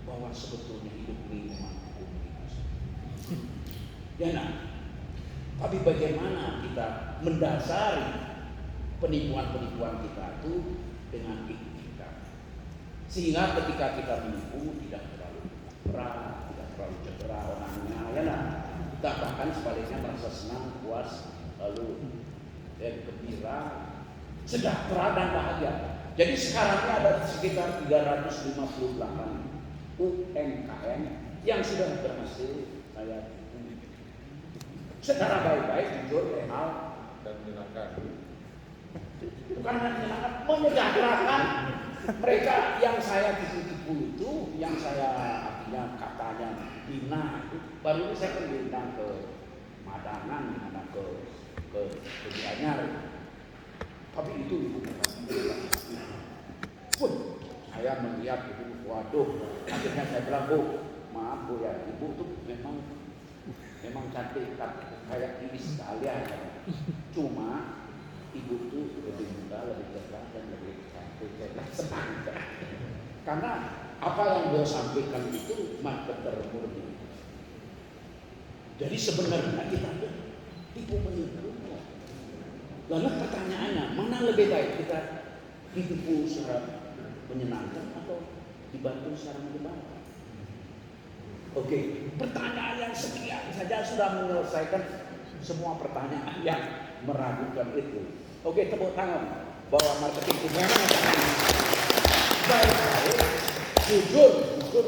bahwa sebetulnya hidup ini memang komplikasi. Ya nah, tapi bagaimana kita mendasari penipuan-penipuan kita itu dengan etika, sehingga ketika kita menipu tidak terlalu berat, tidak terlalu cedera orangnya, ya nah, kita bahkan sebaliknya merasa senang, puas, lalu gembira, sejahtera dan bahagia. Jadi sekarang ini ada sekitar 358 UMKM yang sudah berhasil saya tipu secara baik-baik, jujur, legal, Dan menyenangkan. bukan hanya menyenangkan, menyejahterakan mereka yang saya tipu-tipu itu, yang saya artinya katanya bina itu, baru ini saya kan bina ke Madangan, bina ke Gianyar. Tapi itu ibu pun saya melihat itu, waduh, akhirnya saya bilang, Bu, maaf Bu ya, ibu tuh memang cantik, kayak ini sekalian. Cuma ibu tuh lebih muda, lebih cerdas dan lebih cantik, saya senang. Karena apa yang beliau sampaikan itu marketer murni. Jadi sebenarnya kita tuh tipu menipu. Lalu pertanyaannya, mana lebih baik kita ditipu secara menyenangkan atau dibantu secara menyebalkan? Oke, pertanyaan yang sekian saja sudah menyelesaikan semua pertanyaan yang meragukan itu. Oke, tepuk tangan bahwa marketing itu memang baik-baik, jujur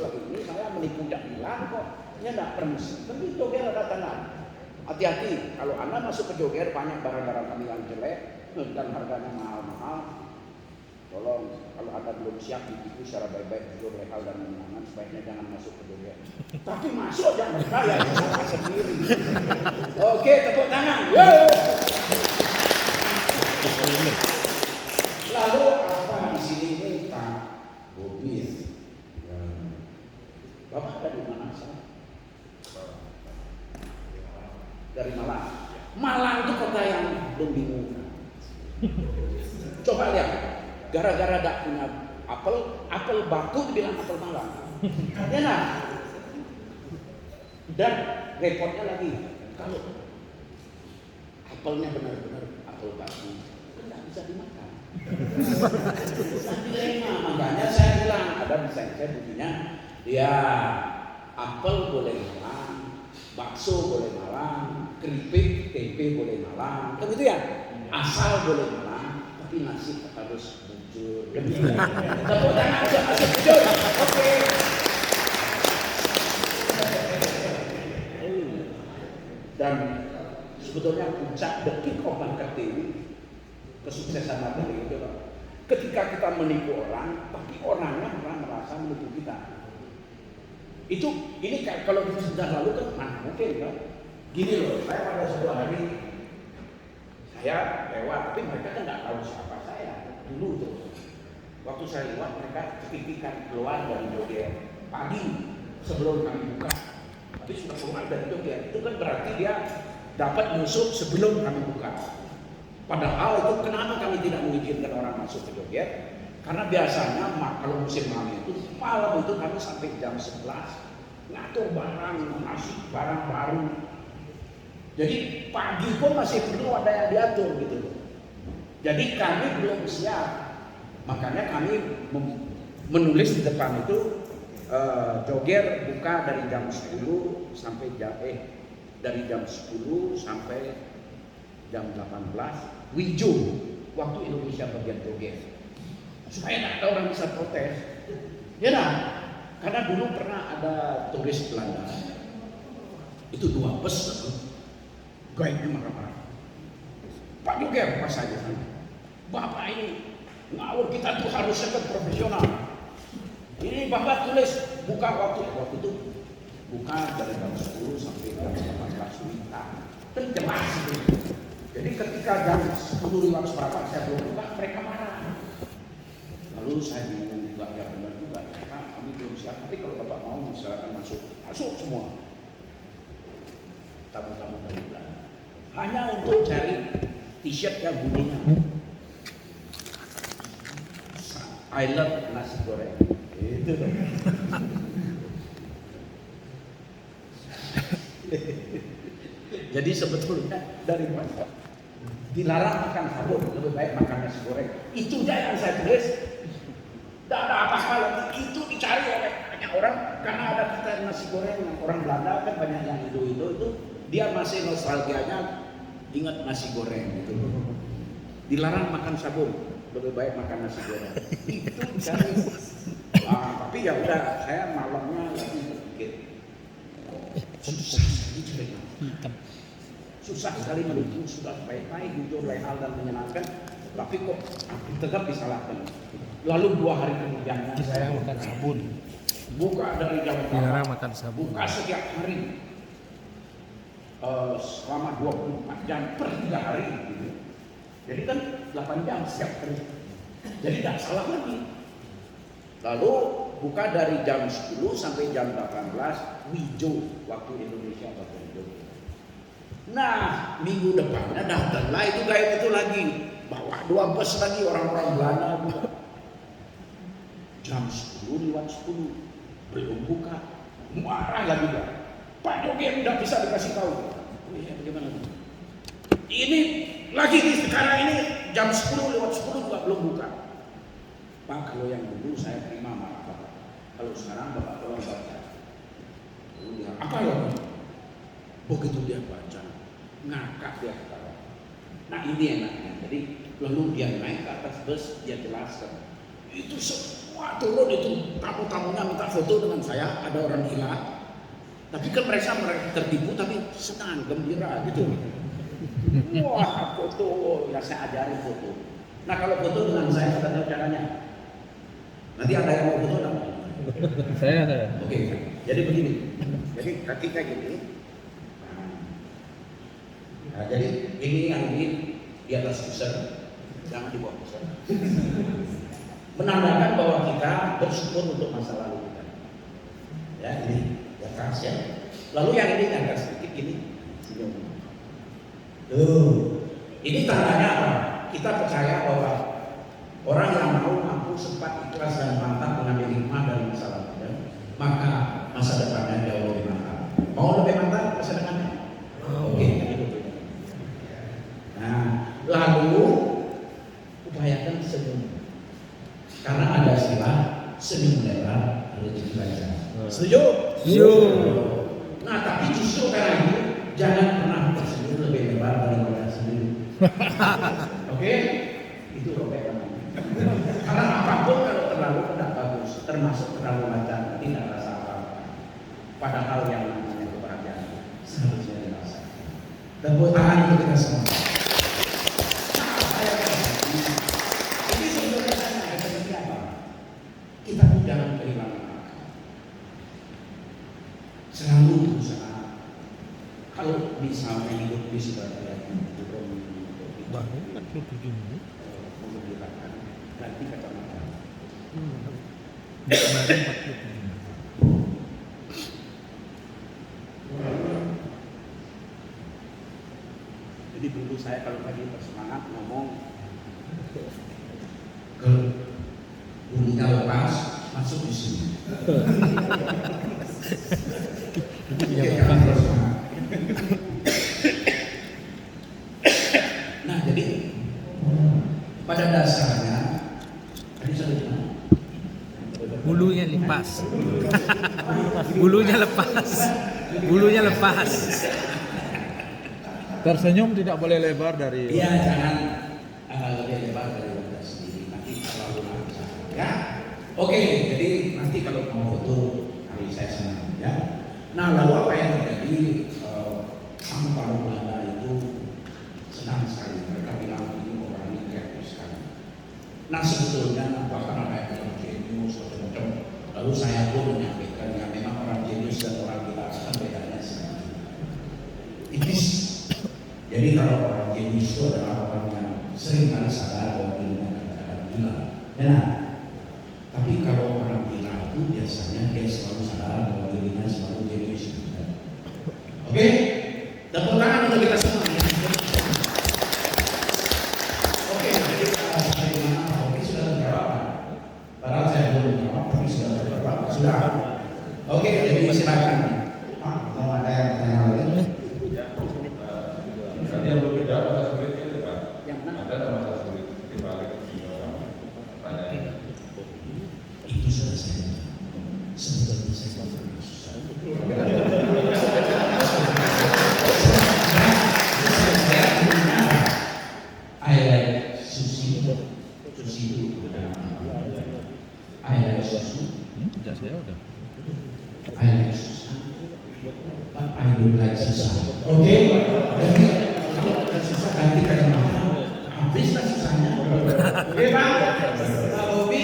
lagi ini saya menipu bilang kok, ya enggak permisi. Tapi Joger ada tenang. Hati-hati kalau Anda masuk ke Joger banyak barang-barang kami yang jelek dan harganya mahal-mahal. Tolong kalau Anda belum siap ditipu secara baik-baik, jujur, legal dan menyenangkan, sebaiknya jangan masuk ke Joger. Tapi masuk jangan berbayar, bisa sendiri. Oke, tepuk tangan. Yo! Lalu apa di sini ini Pak Bobi? Bapak dari mana asal? Dari Malang. Malang itu kota yang belum bingung. Coba lihat, gara-gara tidak punya apel batu dibilang apel Malang. Ya nah. Dan repotnya lagi, kalau apelnya benar-benar apel batu, tidak bisa dimakan. Makanya saya bilang ada desain saya bunyinya, ya apel boleh Malang, bakso boleh Malang, keripik, tempe boleh Malang, kan gitu ya. Asal boleh Malang, tapi nasi harus bujur. Tepuk tangan aja, asal bujur. Oke. Dan sebetulnya puncak detik marketing kesuksesan materi itu, ketika kita menipu orang, tapi orangnya malah merasa menipu kita. Itu ini kalau sudah lalu kan mana mungkin kan? Gini loh, saya pada sebuah hari saya lewat, tapi mereka kan nggak tahu siapa saya dulu tuh. Waktu saya lewat mereka kepikiran keluar dari Joger pagi sebelum kami buka. Tapi sudah keluar dari Joger, itu kan berarti dia dapat musuh sebelum kami buka. Padahal itu kenapa kami tidak mengizinkan orang masuk ke Joger? Karena biasanya kalau musim malam itu kami sampai jam 11 ngatur barang, masih barang baru. Jadi pagi pun masih perlu ada yang diatur gitu. Jadi kami belum siap. Makanya kami menulis di depan itu Joger buka dari jam 10 sampai dari jam 10 sampai jam 18 Wijo waktu Indonesia bagian Joger. Supaya tidak ada orang bisa protes. Ya nah, karena dulu pernah ada turis Belanda. Itu 2 bus guide-nya marah-marah. Pak Joger pas saja. Bapak ini ngawur, kita tuh harusnya kan profesional. Ini Bapak tulis buka waktu itu buka dari jam 10 sampai jam 18 WITA. Kan jelas itu. Jadi ketika jam 10 lewat seberapa saya belum buka, mereka marah. Lalu saya bingung juga, ya benar juga, kami belum siap. Tapi kalau Bapak mau silakan masuk semua. Tamu-tamu dari Belanda. Hanya untuk cari t-shirt yang bunyinya I love nasi goreng. Itu dong. Jadi sebetulnya dari mana? Dilarang makan sabun, lebih baik makan nasi goreng. Itu aja yang saya tulis. Tidak ada apa-apa lagi. Itu dicari oleh banyak orang karena ada kita nasi goreng orang Belanda kan banyak yang Indo itu dia masih nostalgianya ingat nasi goreng gitu. Dilarang makan sabun, lebih baik makan nasi goreng. Itu dicari. Tapi ya udah, saya malamnya lagi berpikir susah sekali menipu, sudah baik-baik, jujur, legal dan menyenangkan, tapi kok tetap disalahkan. Lalu 2 hari kemudian saya makan sabun. Buka dari jam Dilarang makan sabun. buka setiap hari selama 24 jam per 3 hari gitu. Jadi kan 8 jam setiap hari. Jadi tidak salah lagi. Lalu buka dari jam 10 sampai jam 18 Wijo waktu Indonesia bagian Wijo. Nah minggu depannya datanglah itu kayak itu lagi, bawa 2 bus lagi orang-orang Belanda juga. Jam 10 lewat 10 belum buka, marah lagi kan. Pak Joger tidak bisa dikasih tahu. Oh iya, bagaimana? Ini lagi sekarang ini jam 10 lewat 10 juga belum buka. Pak, kalau yang dulu saya terima marah Bapak. Kalau sekarang Bapak tolong baca. Dia, apa ya? Begitu dia baca, ngakak dia ketawa. Nah ini enaknya. Jadi lalu dia naik ke atas bus, dia jelaskan. Itu semua turun itu tamu-tamunya minta foto dengan saya. Ada orang hilang. Tapi kan mereka tertipu tapi senang, gembira gitu. Wah foto, ya saya ajarin foto. Nah kalau foto dengan saya kita tahu caranya. Nanti ada yang mau foto enggak? Saya. Oke, jadi begini. Jadi kaki kayak gini. Nah, jadi ini yang ini di atas pusar, jangan di bawah pusar. Menandakan bahwa kita bersyukur untuk masa lalu kita. Ya ini di atas ya. Lalu yang ini angkat sedikit gini, senyum. Tuh, ini tandanya apa? Kita percaya bahwa orang yang mau mampu sempat ikhlas dan mantap mengambil hikmah dari masa lalunya, maka masa depannya jauh lebih mantap. Mau lebih mantap masa depannya? Oke, gitu. Nah, lalu upayakan senyum. Karena ada istilah senyum lebar rezeki lancar. Setuju? Setuju. Nah, tapi justru karena itu jangan pernah tersenyum lebih lebar daripada senyum. Oke? Itu robek namanya. Karena apapun kalau terlalu tidak bagus, termasuk terlalu lancar, tidak rasa apa-apa. Padahal yang namanya kebahagiaan seharusnya dirasakan. Dan buat tangan untuk kita semua. Ini sebenarnya saya seperti apa? Kita pun jangan kehilangan akal. Selalu berusaha. Kalau misalnya hidup di sebagian Bangun 47 menit. menggunakan ganti kacamata. Baru 47 menit. Jadi dulu saya kalau pagi bersemangat ngomong ke bunyinya lepas masuk di sini. Nah jadi pada dasarnya tadi saya bilang Bulunya lepas. Bulunya lepas. Bulunya lepas. Tersenyum tidak boleh lebar dari. iya jangan lebih lebar dari wajah sendiri nanti terlalu lancar ya. Oke jadi nanti kalau mau foto hari saya senang ya. Nah lalu apa yang terjadi sang para Belanda itu senang sekali mereka bilang ini orang ini kreatif sekali. Nah sebetulnya bahkan ada yang bilang jenius macam-macam. Lalu saya pun menyampaikan yang memang orang jenius dan orang gila kan bedanya sedikit. Tipis. Jadi kalau orang jenius itu adalah orang yang sering kali sadar bahwa dirinya kadang-kadang gila. Benar. Tapi kalau orang gila itu biasanya dia selalu sadar bahwa dirinya selalu jenius. Oke? Tepuk tangan untuk kita semua ya. Oke, jadi bagaimana Pak Oki sudah terjawab? Padahal saya belum menjawab, tapi sudah terjawab. Sudah. Oke, jadi silakan. Pak, mau ada yang tanya lagi? Tadi yang belum dijawab masalah sulit itu Pak. Yang mana? Ada nggak masalah sulit di balik pertanyaan? Itu sudah saya. Sebetulnya saya I like sushi. Sushi itu I like sushi. Tidak saya udah. I like susah. But I don't like susah. Oke? Jadi kalau ada susah ganti kacamata. Habislah susahnya. Oke Pak? Pak Bobi,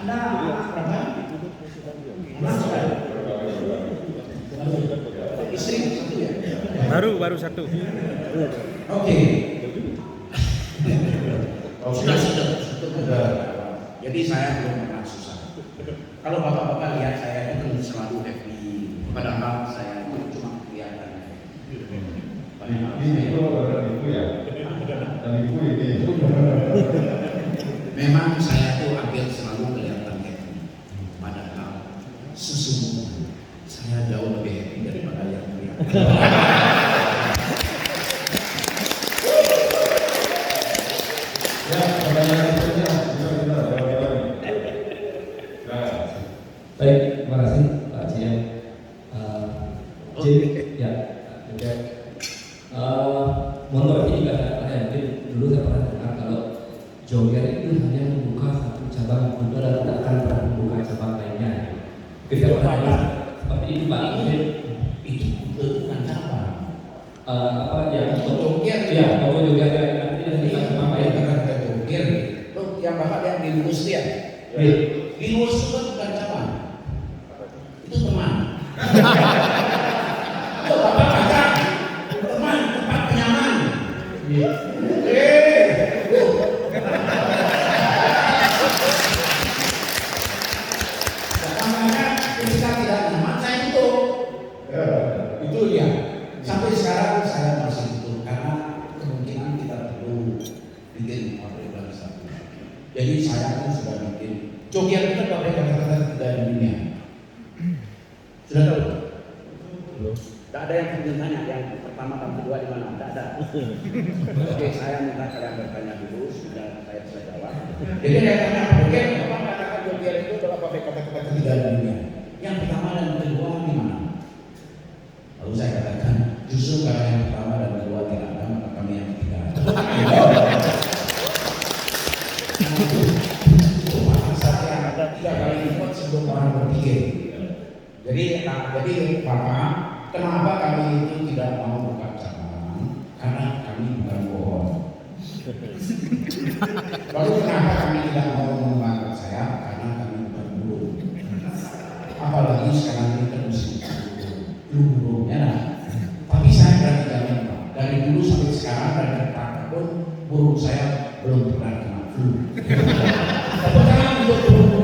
Anda anak berapa? Anak berapa? Istri satu ya? Baru satu. Oke. Sudah. Jadi saya belum pernah susah. Kalau bapak-bapak lihat saya itu kan selalu happy. Padahal saya itu cuma kelihatan. Ini itu dan ibu ya. Dan ibu ini. Memang saya tuh hampir selalu kelihatan happy. Padahal sesungguhnya saya jauh lebih happy daripada yang kelihatan. Ya, pertanyaan berikutnya bisa kita jawab lagi. Nah, Baik, terima kasih Pak Cian. Jadi ya, oke. Motor ini juga saya mungkin dulu saya pernah dengar kalau Joger itu hanya membuka satu cabang motor dan tidak akan pernah membuka cabang lainnya. Kita pernah dengar seperti itu Pak. Itu bukan cabang. Apa ya? Joger Ya, kalau Joger nanti Ini kita apa apa yang ya? kata Joger? Lo yang bapak yang di lulus dia. Di lulus itu kan bukan cabang. Itu teman. Itu bapak pacar. Teman, tempat penyaman. Makanya ketika tidak nyaman saya tutup. Itu dia. Sampai sekarang saya masih tutup karena kemungkinan kita perlu bikin pabrik lagi satu. Jadi saya pun sudah bikin. Jogian itu kan pabrik kata-kata tidak di dunia. Sudah tahu? Belum. Tidak ada yang ingin tanya yang pertama dan kedua di mana? Tidak ada. Oke, saya minta kalian bertanya dulu sudah saya bisa jawab. Jadi saya tanya, oke, apa katakan Jogian itu adalah pabrik kata-kata ketiga di dunia? Yang pertama dan kedua di mana? Lalu saya katakan, justru karena yang pertama dan kedua tidak ada, maka kami yang ketiga ada. Saya ada 3 kali lipat sebelum orang berpikir. Jadi Bapak, kenapa kami itu tidak mau buka cabang? Karena kami bukan bohong. Lalu kenapa kami tidak mau mengangkat saya? Karena kami bukan buruh. Apalagi sekarang ini kan musim buruhnya lah. Tapi saya berani jamin Pak, dari dulu sampai sekarang dan kata pun buruh saya belum pernah kena flu. Tepuk tangan untuk buruh.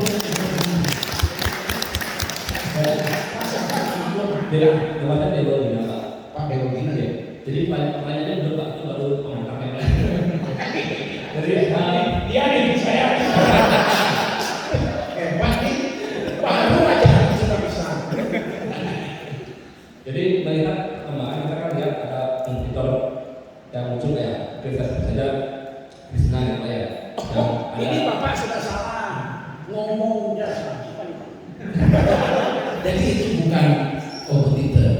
Tidak, kemarin Dewa Pak. Pak Dewa ya. Jadi pertanyaannya belum Pak, itu baru pengangkatnya. Jadi Dia nih saya. Pak nih, baru aja sudah bisa. Jadi melihat perkembangan kita kan lihat ada kompetitor yang muncul ya, kita saja Krishna ya Pak ya. Yang Ini ada Bapak sudah salah ngomongnya salah. Jadi itu bukan kompetitor,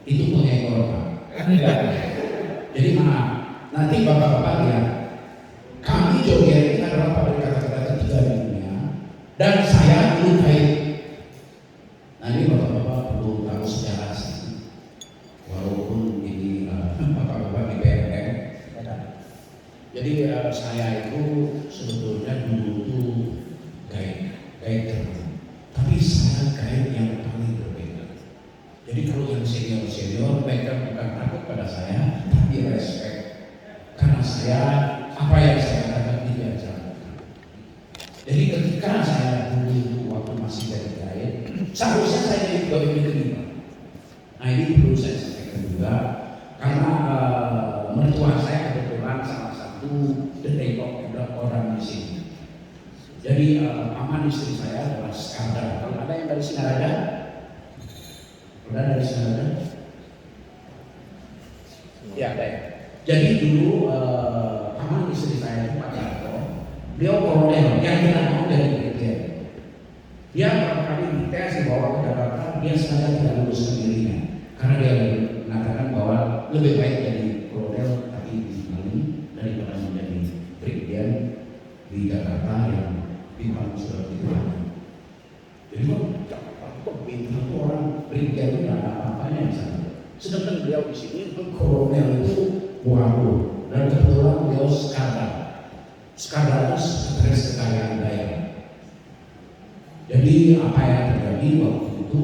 itu pengekor Pak. ya, Jadi maaf, nanti bapak-bapak lihat, kami Jogian ini adalah pabrik kata-kata ketiga di dunia, dan saya dulu kait. Nah ini bapak-bapak perlu tahu sejarah sih, walaupun ini bapak-bapak di BNN. Jadi saya itu sebetulnya dulu tuh kait tertentu, tapi saya kait yang paling berbeda. Jadi kalau yang senior mereka bukan takut pada saya, tapi respect. Karena saya, apa yang saya katakan diajarkan. Jadi ketika saya dulu itu waktu masih jadi kait, seharusnya saya jadi pegawai negeri. Nah ini perlu saya sampaikan juga, karena mertua saya kebetulan salah satu detektor orang di sini. Jadi paman istri saya adalah Skandar. Kalau ada yang dari Singaraja? Udah dari sana? Ya, baik. Jadi dulu paman istri saya itu Pak Jarko, beliau kolonel yang tidak mau dari brigjen. Dia berapa kali dites dibawa ke Jakarta, dia sengaja tidak lulus sendirinya, karena dia mengatakan bahwa lebih baik jadi kolonel tapi di Bali daripada menjadi brigjen di Jakarta yang bintang sudah diterima. Jadi bintang orang brigjen itu tidak ada apa-apanya di sana. Sedangkan beliau di sini kolonel itu waduh, dan kebetulan beliau Skandar. Skandar itu stres kekayaan daya. Jadi apa yang terjadi waktu itu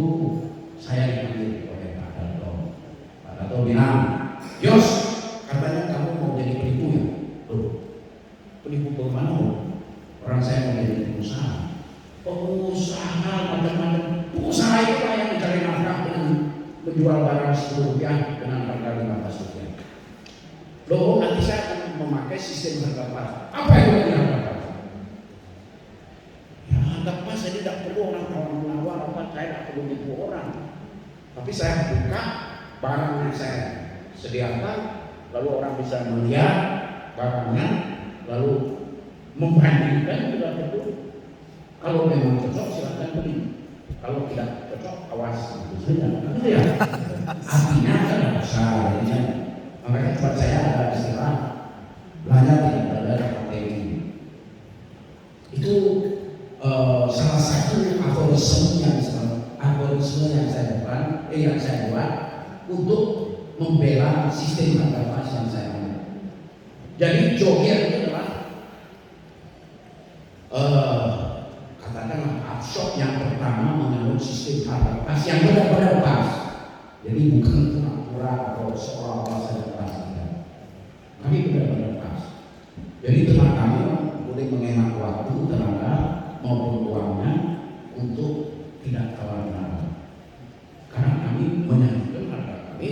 saya dipanggil oleh Pak Dato. Pak Dato bilang, Yos, katanya kamu mau jadi penipu ya? Loh, penipu bagaimana? Orang saya mau jadi pengusaha. Pengusaha macam-macam. Pengusaha itu lah yang mencari nafkah dengan menjual barang Rp10 dengan harga Rp15. Loh, nanti saya akan memakai sistem harga pas. Apa itu harga pas? Ya, harga pas jadi tidak perlu orang tawar-menawar, apa saya tidak perlu nipu orang. Tapi saya buka barang yang saya sediakan, lalu orang bisa melihat barangnya, lalu membandingkan juga betul. Kalau memang cocok silakan beli. Kalau tidak cocok, awas itu saja. Gitu ya. Artinya kan besar. Makanya tempat saya ada istilah belajar tidak belajar materi. Itu salah satu aforisme yang saya buat untuk membela sistem harga pas yang saya ambil. Jadi joker itu adalah katakanlah absorb yang pertama mengandung sistem harga pas yang benar-benar pas. Jadi bukan pura-pura atau seolah-olah saja pas, tapi benar-benar pas. Jadi teman kami boleh menghemat waktu, tenaga maupun uangnya untuk tidak tawar-menawar. Karena kami menyanyikan harga kami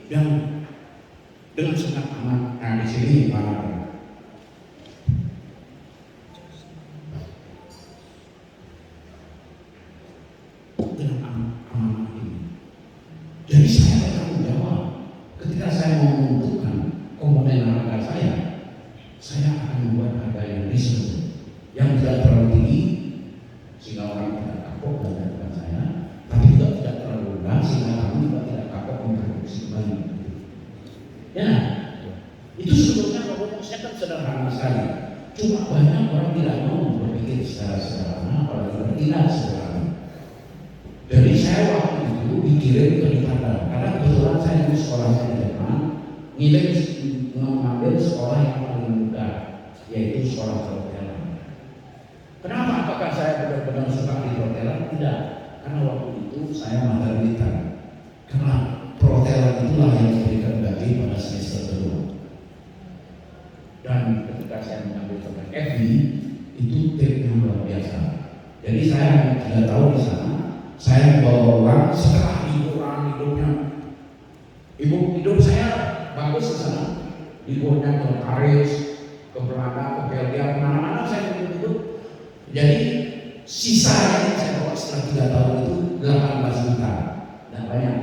yang dengan sangat aman. Nah di sini dengan aman ini. Jadi saya bertanggung jawab ketika saya mau menentukan komponen harga saya akan membuat harga yang reasonable, yang tidak terlalu tinggi sehingga orang tidak kapok dengan saya, tapi juga tidak terlalu rendah sehingga kami juga tidak kapok memproduksi kembali. Ya, itu sebetulnya rumusnya kan sederhana sekali. Cuma banyak orang tidak mau berpikir secara sederhana, apalagi bertindak sederhana. Jadi saya waktu itu dikirim ke Jakarta karena kebetulan saya di sekolahnya di Jerman, mengambil sekolah yang paling mudah, yaitu sekolah perhotelan. Kenapa? Apakah saya benar-benar suka di perhotelan? Tidak, karena waktu itu saya maternitas. Karena perhotelan itulah yang memberikan gaji pada semester kedua. Dan ketika saya mengambil tentang FB, itu tipnya luar biasa. Jadi saya 3 tahun di sana. Saya bawa uang setelah hidupnya. Hidup saya bagus di sana. Liburnya ke Paris, ke Belanda, ke Belgia, kemana-mana saya hidup. Jadi sisa yang saya bawa setelah 3 tahun itu 18 juta. Dan banyak,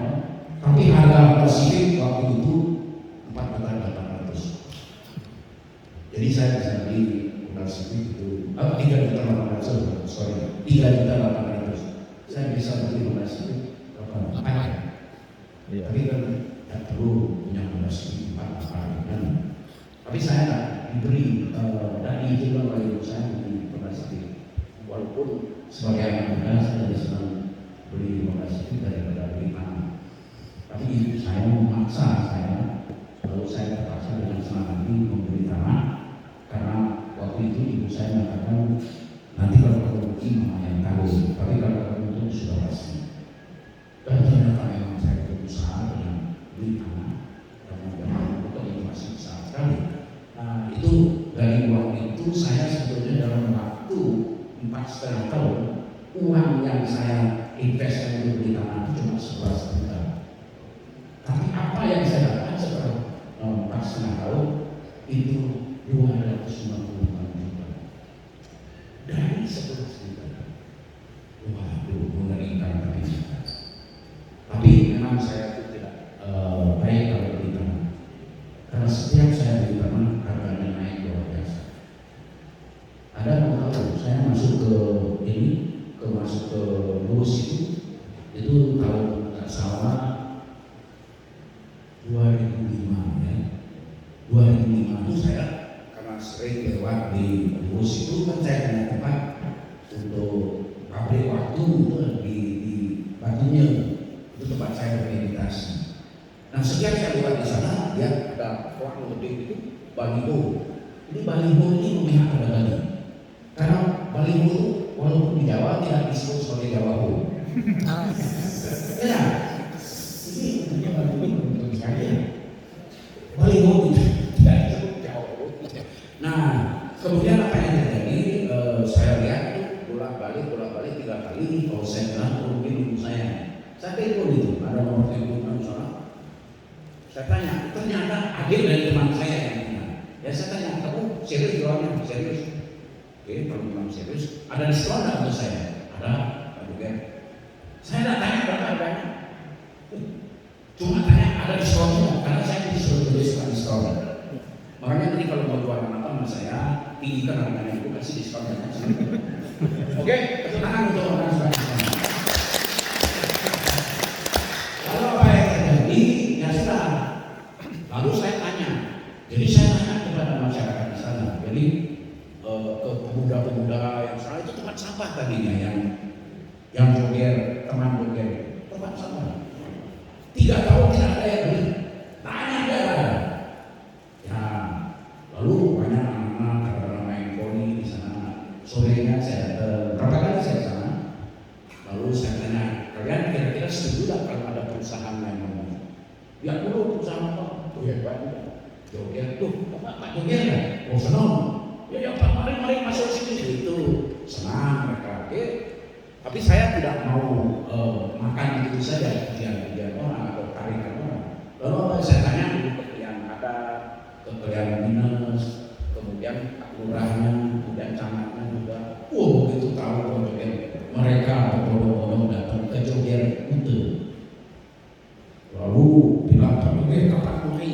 tapi harga Pasifik waktu itu 4.800. Jadi saya bisa beli Pasifik itu 3.800, sorry, 3.800. Saya bisa beli Pasifik berapa? Iya. Tapi kan tidak perlu punya Pasifik 4 kan. Tapi saya tak diberi dan diizinkan oleh ibu saya beli Pasifik. Walaupun sebagai anak muda saya lebih senang beli Pasifik daripada beli tanah. Tapi ibu saya memaksa saya, lalu saya terpaksa dengan senang hati membeli tanah karena waktu itu ibu saya mengatakan nanti kalau kamu rugi mama yang tahu, tapi kalau kamu untung sudah pasti. Dan ternyata memang saya berusaha dengan beli tanah dan membangun itu masih besar sekali. Nah itu dari uang itu saya sebetulnya dalam waktu 4,5 tahun uang yang saya investasi untuk beli tanah itu cuma 11 juta. Tapi apa yang saya dapat setelah 4,5 tahun itu 295 juta dari 11 juta. Waduh, mengerikan tapi. Tapi memang saya itu tidak baik kalau beli tanah. Karena setiap saya beli tanah harganya naik luar biasa. Ada mau tahu saya masuk ke masuk ke lulus itu tahun nggak salah 2005 ya. 2005 itu saya karena sering lewat di lulus itu kan saya punya tempat untuk pabrik waktu itu di Batunya itu tempat saya bermeditasi. Nah setiap saya lewat di sana ya ada orang gede itu baliho. Ini baliho ini memihak pada Bali. Karena baliho walaupun di Jawa tidak disebut sebagai Jawa. Ya, ini tentunya baliho sekali ya. Baliho tidak disebut Jawa. Nah kemudian apa yang terjadi? Saya lihat bolak-balik 3 kali. Kalau saya bilang hubungin ibu saya telepon itu ada nomor telepon sana. Saya tanya, ternyata adik dari teman saya yang punya. Ya saya tanya, kamu serius jualnya? Serius? Oke, kalau bilang serius, ada diskon nggak untuk saya? Ada, juga. Saya nggak tanya berapa harganya. Cuma tanya ada diskonnya, karena saya disuruh diskon. Makanya nanti kalau mau jual apa sama saya, tinggikan harganya itu kasih diskonnya. Oke, tepuk tangan untuk orang-orang. tadinya yang joger, teman joger, teman sama. 3 tahun tidak ada yang beli, tanya dia ada. Ya, lalu banyak anak-anak karena main poni di sana. Sorenya saya berapa kali saya ke sana. Lalu saya tanya, kalian kira-kira setuju tak kalau ada perusahaan yang ngomong? Ya dulu perusahaan apa? Oh ya Pak, joget tuh, Pak joget ya? Oh senang. Ya Pak, mari masuk sini itu. Senang mereka. Oke. Tapi saya tidak mau makan itu saja, kemudian orang atau tarikan orang. Lalu apa saya tanya yang ada kemudian dinas, kemudian lurahnya, kemudian camatnya juga. Begitu tahu kemudian mereka berbondong-bondong datang ke joget itu. Lalu bilang kapan mulai?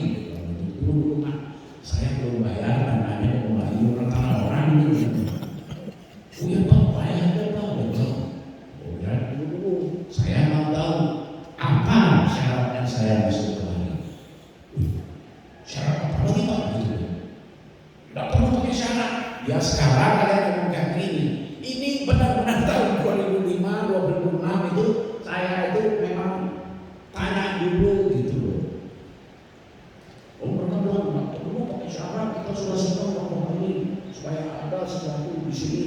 Dulu saya belum bayar dananya mulai tanah orang ini. Oh ya Pak, bayar Pak. Oh ya dulu saya mau tahu apa syaratnya saya masuk ke hari. Syarat apa lagi Pak? Tidak perlu pakai syarat. Ya sekarang kalian ngomong kayak gini. Ini benar-benar tahun 2005, 2006 itu saya itu memang tanya dulu gitu loh. Oh mereka bilang nggak perlu pakai syarat, kita sudah senang ngomong ini supaya ada sesuatu di sini.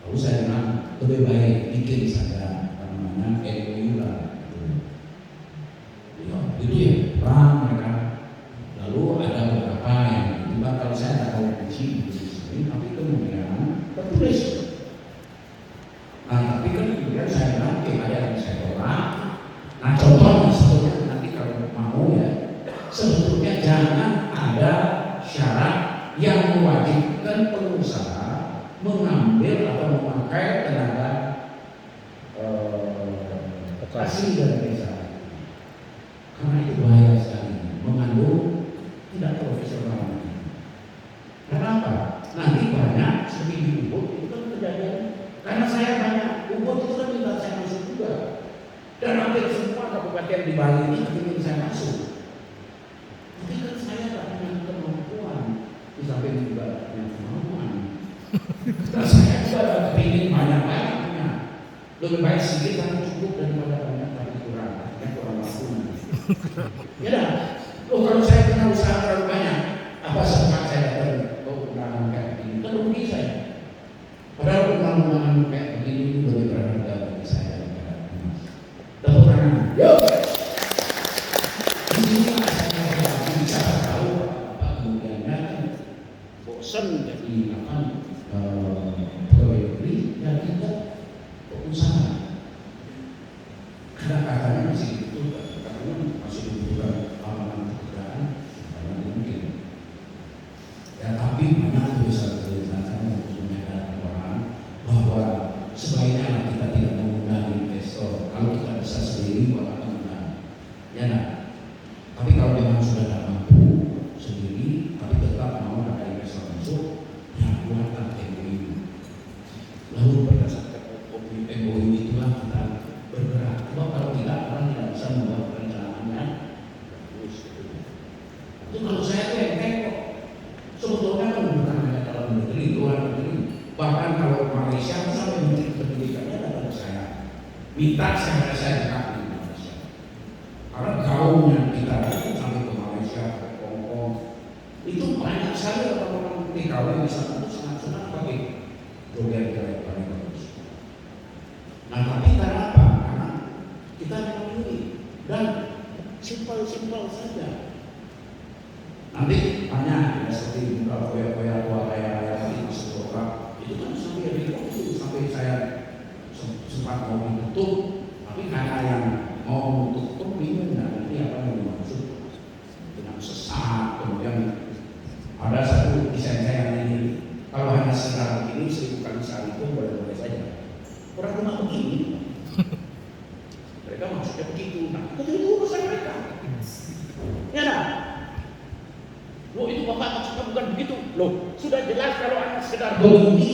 Lalu saya bilang lebih baik bikin saja namanya MOU lah. Ya, itu ya perang mereka. Lalu ada beberapa yang tiba kalau saya tidak mau kunci di sini, tapi kemudian tertulis. Nah tapi kan kemudian saya bilang ada yang saya tolak. Nah contohnya sebetulnya nanti kalau mau ya, sebetulnya jangan ada syarat yang mewajibkan pengusaha mengambil atau memakai tenaga asli dari desa. Karena itu bahaya sekali, mengandung tidak profesional. Kenapa? Nanti banyak seperti di Ubud itu kan kejadian. Karena saya banyak Ubud itu kan minta saya masuk juga. Dan hampir semua kabupaten di Bali ini ingin saya masuk. Tapi kan saya tak punya kemampuan, di samping juga punya kemampuan. Dan saya juga ingin banyak-banyak punya. Lebih baik sedikit karena cukup daripada banyak tapi kurang. Artinya kurang mampu. Ya dah. Kalau saya punya usaha terlalu banyak, apa sempat saya datang ke undangan kayak begini? Kan rugi saya. Padahal undangan kayak begini lebih berharga bagi saya. Tepuk tangan. Yuk. Ini saya bicara tahu apa kemudiannya bosan jadi apa pegawai negeri dan tidak pengusaha. Kadang-kadang masih itu, kadang masih dibutuhkan amalan pekerjaan karena mungkin. Ya tapi mana tulisan-tulisan saya untuk menyadarkan orang bahwa sebaiknya kita tidak mengundang investor. Kalau kita bisa sendiri, maka mengundang. Ya nah. Tapi kalau memang sudah tidak mampu sendiri, tapi tetap mau ada investor masuk, ya buatlah MOU. Lalu berdasarkan MOU itulah kita bergerak. Sebab kalau tidak, orang tidak bisa membuat perencanaannya. Terus itu kalau saya tuh yang tengok, sebetulnya kan bukan hanya dalam negeri, luar negeri. Bahkan kalau Malaysia sampai menteri pendidikannya datang ke saya, minta saya dekat di Malaysia. Karena gaungnya kita sampai ke Malaysia, ke Hongkong, itu banyak sekali orang-orang TKW di sana itu sangat senang pakai joget-joget paling bagus. Nah tapi karena apa? Karena kita memang ini dan simpel-simpel saja. Nanti banyak ya seperti buka koya-koya tua kaya tadi masuk program itu kan sampai itu sampai saya sempat mau ditutup, tapi karena yang mau tutup bingung nanti apa yang dimaksud dengan sesat. Kemudian ada satu desain saya yang ini, kalau hanya sekedar begini 1000 kali sehari itu boleh-boleh saja. Orang cuma begini, mereka maksudnya begitu. Nah itu urusan mereka. Ya nah. Loh itu bapak maksudnya bukan begitu. Loh sudah jelas kalau hanya sekedar begini,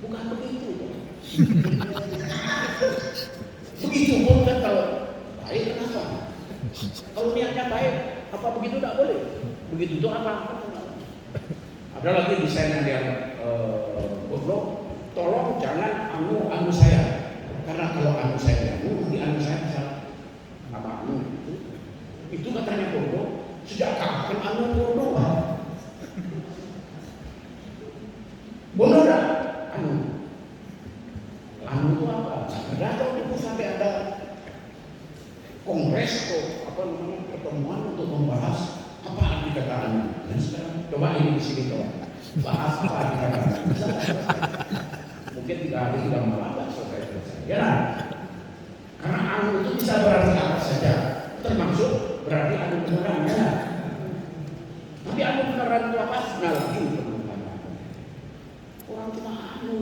bukan begitu. Begitu pun kan kalau baik kenapa? Kalau niatnya baik, apa begitu tidak boleh? Begitu itu apa? Ada lagi desain yang dia goblok, tolong jangan anu saya, karena kalau anu saya nanti anu saya bisa apa anu itu katanya bodoh. Sejak kapan anu bodoh? Bodoh dah anu itu apa? Ada kalau itu sampai ada kongres atau apa namanya pertemuan untuk membahas apa arti kata anu. Dan sekarang coba ini di sini coba bahas apa arti kata anu. Mungkin 3 hari 3 malam tak selesai. Ya lah. Karena anu itu bisa berarti apa saja, termasuk berarti anu beneran ya. Tapi anu beneran itu apa? Nah lagi orang cuma anu.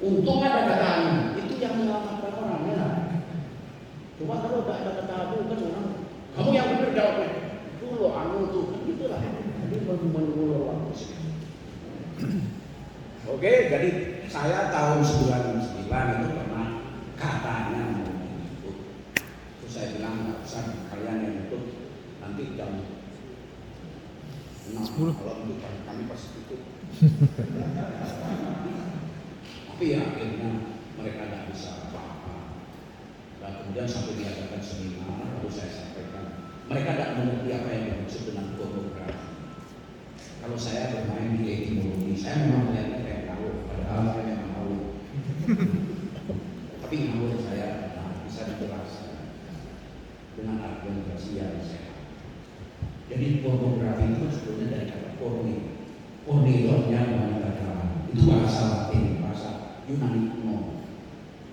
Untung ada kata anu, itu yang menyelamatkan orang ya. Cuma kalau tak ada kata anu kan orang, kamu yang benar jawabnya. Itu lo anu tuh, kan gitulah. Jadi menunggu waktu sih. Oke, jadi saya tahun 99 itu pernah katanya mau ikut. Terus saya bilang nggak usah kalian yang ikut nanti jam 6 kalau untuk kami pasti ikut. Tapi ya akhirnya mereka tidak bisa apa-apa. Dan kemudian sampai diadakan seminar, lalu saya sampaikan mereka tidak mengerti apa yang dimaksud dengan pornografi. Kalau saya bermain di etimologi, saya memang melihatnya kayak ngawur, padahal saya memang ngawur. Tapi ngawur saya bisa dijelaskan dengan argumentasi yang sehat. Jadi pornografi itu sebetulnya dari kata porni. Porni itu artinya wanita dalam. Itu bahasa Latin, bahasa Yunani kuno.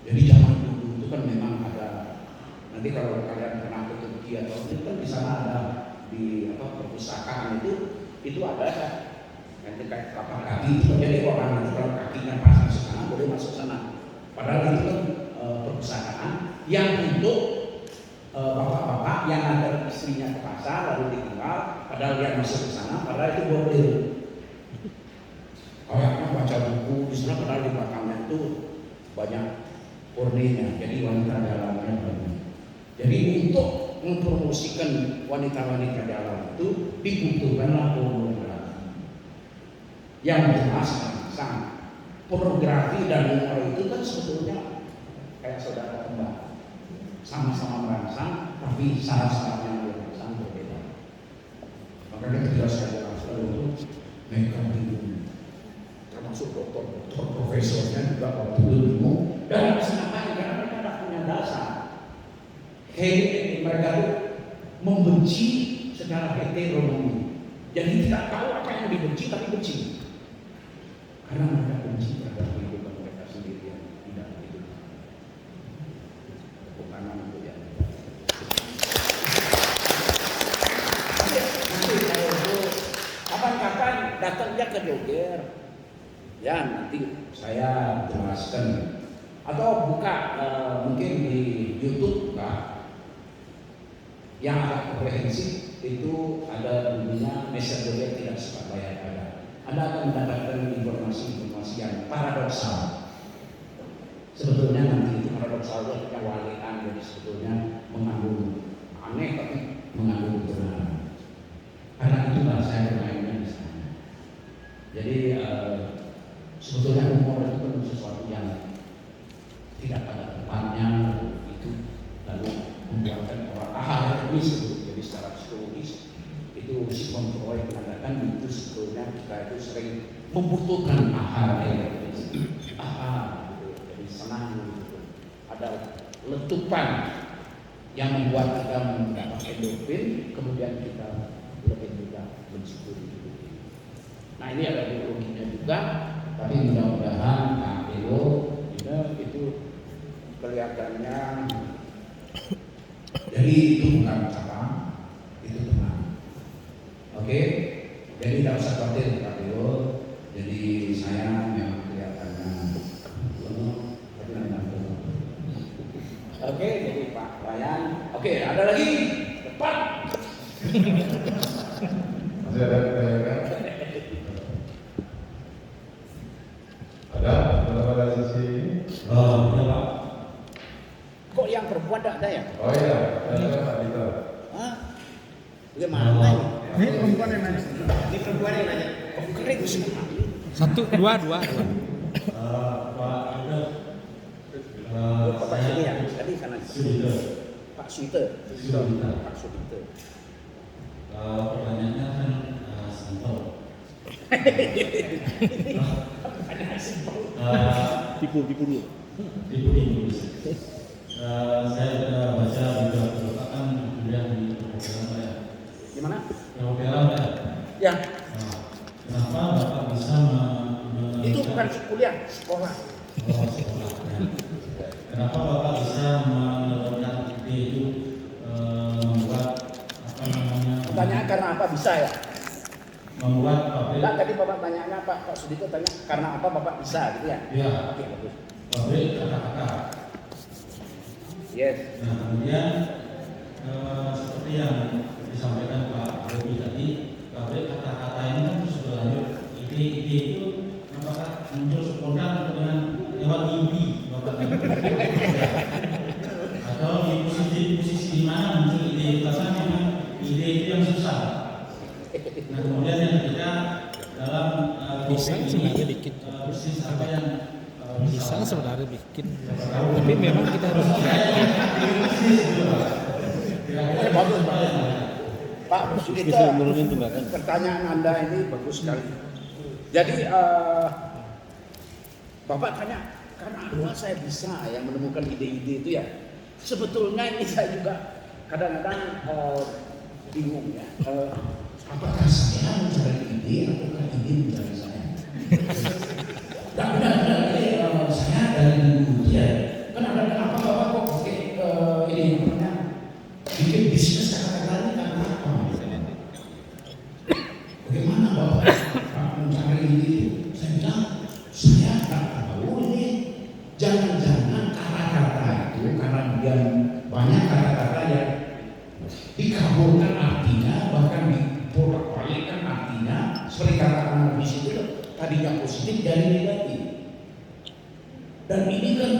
Jadi zaman dulu itu kan memang ada. Nanti kalau kalian pernah ke Turki atau itu kan di sana ada di apa perpustakaan itu ada nanti kayak kapal kaki itu jadi orang nanti kalau kakinya pasang ke sana boleh masuk sana. Padahal itu kan perpustakaan yang untuk bapak-bapak yang ada istrinya ke pasar lalu ditinggal, padahal dia masuk ke sana, padahal itu bordil. Kayaknya baca buku di sana, padahal di belakangnya itu banyak porninya, jadi wanita dalamnya banyak. Jadi untuk mempromosikan wanita-wanita dalam itu dibutuhkanlah pornografi. Yang jelas sang pornografi dan humor itu kan sebetulnya kayak saudara kembar, sama-sama merangsang, tapi syarat-syaratnya yang merangsang berbeda. Makanya ketika saya jelaskan itu mereka bingung, termasuk dokter profesornya juga waktu itu bingung. Dan kenapa? Karena mereka tidak punya dasar. Mereka itu membenci secara heteronomi. Jadi tidak tahu apa yang dibenci, tapi benci. Karena mereka benci terhadap kehidupan mereka sendiri yang tidak hidup. Bukan itu ya. Nanti kalau kapan-kapan datangnya ke Joger, ya nanti saya jelaskan. Atau buka mungkin di YouTube buka. Yang agak komprehensif itu ada bunyinya Messenger yang tidak sempat bayar ada. Anda akan mendapatkan informasi-informasi yang paradoksal. Sebetulnya nanti itu paradoksal itu kewalian, jadi sebetulnya mengandung aneh tapi mengandung kebenaran. Karena itulah saya bermainnya di sana. Jadi sebetulnya humor itu kan sesuatu yang tidak pada tempatnya itu lalu membuatkan orang jadi secara psikologis itu Sigmund Freud mengatakan itu sebetulnya kita itu sering membutuhkan gitu. Jadi senang gitu. Ada letupan yang membuat kita mendapat endorfin, kemudian kita lebih mudah mensyukuri hidup ini. Nah ini ada biologinya juga, tapi mudah-mudahan Belo itu kelihatannya jadi itu bukan cabang, itu tenang. Oke, jadi tidak usah khawatir Pak Dewo. Jadi saya memang kelihatannya penuh, tapi tidak penuh. Oke, jadi Pak Wayan. Oke, ada lagi cepat. Masih ada pertanyaan? Ada pada sisi ini? Oh, ya Pak. Kok yang perempuan tidak ada ya? Oh iya, ada Pak Dito. Hah? Bagaimana ini? Ini perempuan yang nanya. Ini perempuan yang nanya. Kok kering sekali? 1, 2. Pak Ida, Bapak sini ya, tadi sana. Sudita. Pak Suite. Sudita. Pak Suite. Pertanyaannya kan simpel. Tipu dulu. Tipu bisa. Saya sudah baca juga Bapak kan kuliah di perhotelan Pak ya. Gimana? Perhotelan Pak ya. Ya, Kenapa Bapak bisa itu bukan kuliah, sekolah. sekolah ya. Kenapa Bapak bisa menelurkan ide itu membuat apa namanya? Pertanyaan karena apa bisa ya? Membuat pabrik Enggak, tadi Bapak tanyanya Pak Sudito tanya karena apa Bapak bisa gitu ya? ya Oke, bagus. pabrik kata-kata. Yes. Nah kemudian seperti yang disampaikan Pak Bobi tadi, pabrik kata-kata ini kan terus berlanjut. Ide-ide itu apakah muncul spontan dengan lewat mimpi Bapak? Atau di posisi di mana muncul ide itu? Karena memang ide itu yang susah. Nah kemudian yang ketiga dalam Bisa topik sebenarnya ini, dikit. bisnis apa yang Bisa sebenarnya bikin, tapi memang kita harus Bagus Pak Sudito. Pertanyaan Anda ini bagus sekali. Jadi Bapak tanya karena apa saya bisa yang menemukan ide-ide itu ya? Sebetulnya ini saya juga kadang-kadang bingung ya. Apakah saya mencari ide ataukah ide mencari saya? Dan benar-benar saya dari dulu ya. Kenapa Bapak kok pakai ini namanya bikin bisnis kata-kata ini karena apa? Bagaimana Bapak mencari ide itu? Saya bilang saya tak tahu ini. Jangan-jangan kata-kata itu karena dia banyak kata-kata yang dikabulkan artinya bahkan dibolak-balikkan artinya seperti kata analis itu tadinya positif jadi negatif. Dan ini kan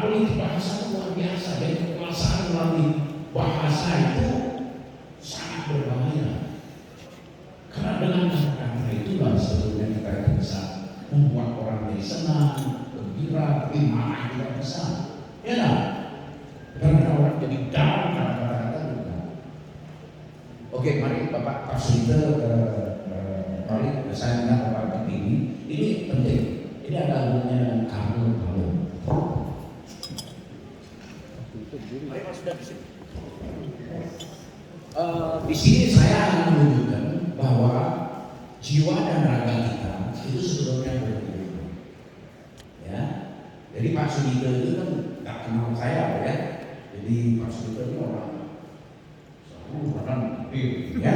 politik bahasa itu luar biasa. Jadi kekuasaan melalui bahasa itu sangat berbahaya. Karena dengan kata-kata itulah sebetulnya kita bisa membuat orang menjadi senang, gembira, tapi marah juga bisa. Ya kan? Karena orang jadi down kata-kata juga. Oke, mari Bapak Pasita mari saya ingat Bapak ini penting. Ini ada albumnya Karlo Palu. Mari Pak sudah di sini. Di sini saya akan menunjukkan bahwa jiwa dan raga kita itu sebetulnya berbeda. Ya, jadi Pak Sudito itu kan tak kenal saya ya. Jadi Pak Sudito itu orang ya.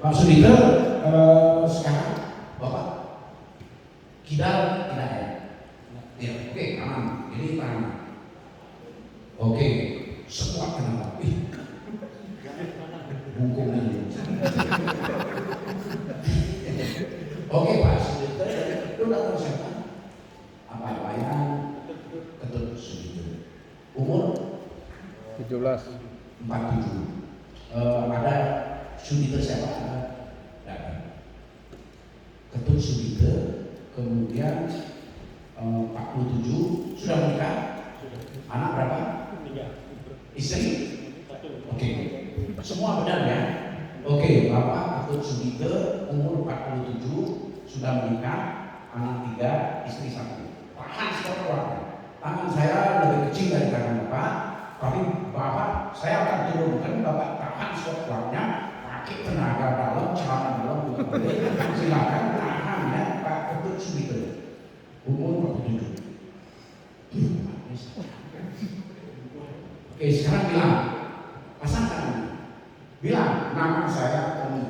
Pak Sudito sekarang Bapak kidal tidak ya? Ya, oke, aman. Ini tangan. Oke, semua kenapa? Bungkung ini. Oke Pak Sudito, itu datang siapa? Apa yang Ketut Sudito? Umur 17. 47. Ada Sudito siapa? Datang. Ketut Sudito, kemudian 47 sudah menikah? Anak berapa? 3. Istri? Oke. Semua benar ya? Oke, Bapak Ketut Sudito umur 47 sudah menikah, anak 3, istri 1. Tahan sekolah. Tangan saya lebih kecil dari tangan Bapak, tapi Bapak saya akan turunkan Bapak tahan sekolahnya, pakai tenaga dalam, celana dalam, silakan tahan ya Pak Ketut Sudito umur 47. Oke, sekarang bilang, pasangkan. Bilang, nama saya Tommy.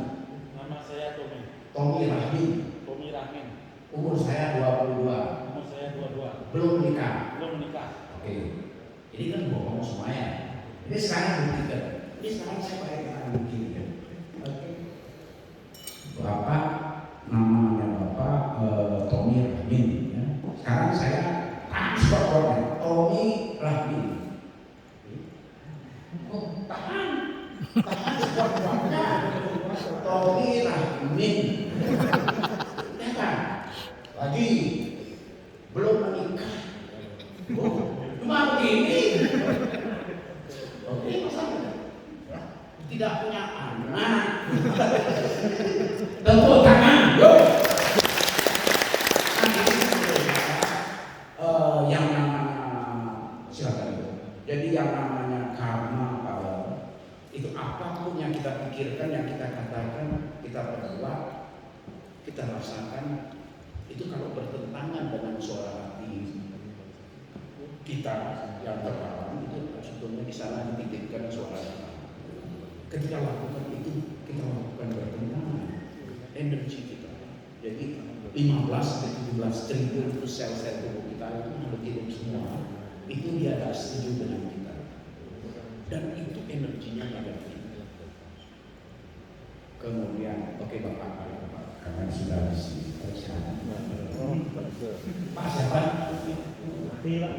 Nama saya Tommy. Tommy Rahmin. Tommy Rahmin. Umur saya 22. Umur saya 22. Belum menikah. Belum menikah. Oke. Ini kan bohong semuanya. Ini sekarang buktikan. Ini sekarang saya bayar begini ya. Oke. Bapak, namanya Bapak Tommy Rahmin. Ya. Sekarang saya transportnya Tommy Rahmin. Oh, tahan sekuat-kuatnya Tommy Rahmin. Ya kan? Lagi tidak punya anak. Tepuk tangan, yuk. Yang namanya silakan. Jadi yang namanya karma itu apapun yang kita pikirkan, yang kita katakan, kita perbuat, kita rasakan, itu kalau bertentangan dengan suara hati kita yang terdalam, itu sebetulnya di sana dititipkan suara kita. Ketika lakukan itu, kita lakukan bertentangan energi kita. Jadi 15-17 triliun itu sel-sel tubuh kita itu hidup semua, itu dia tidak setuju dengan kita. Dan itu energinya negatif. Kemudian, oke Bapak, karena sudah di sini. Pak siapa?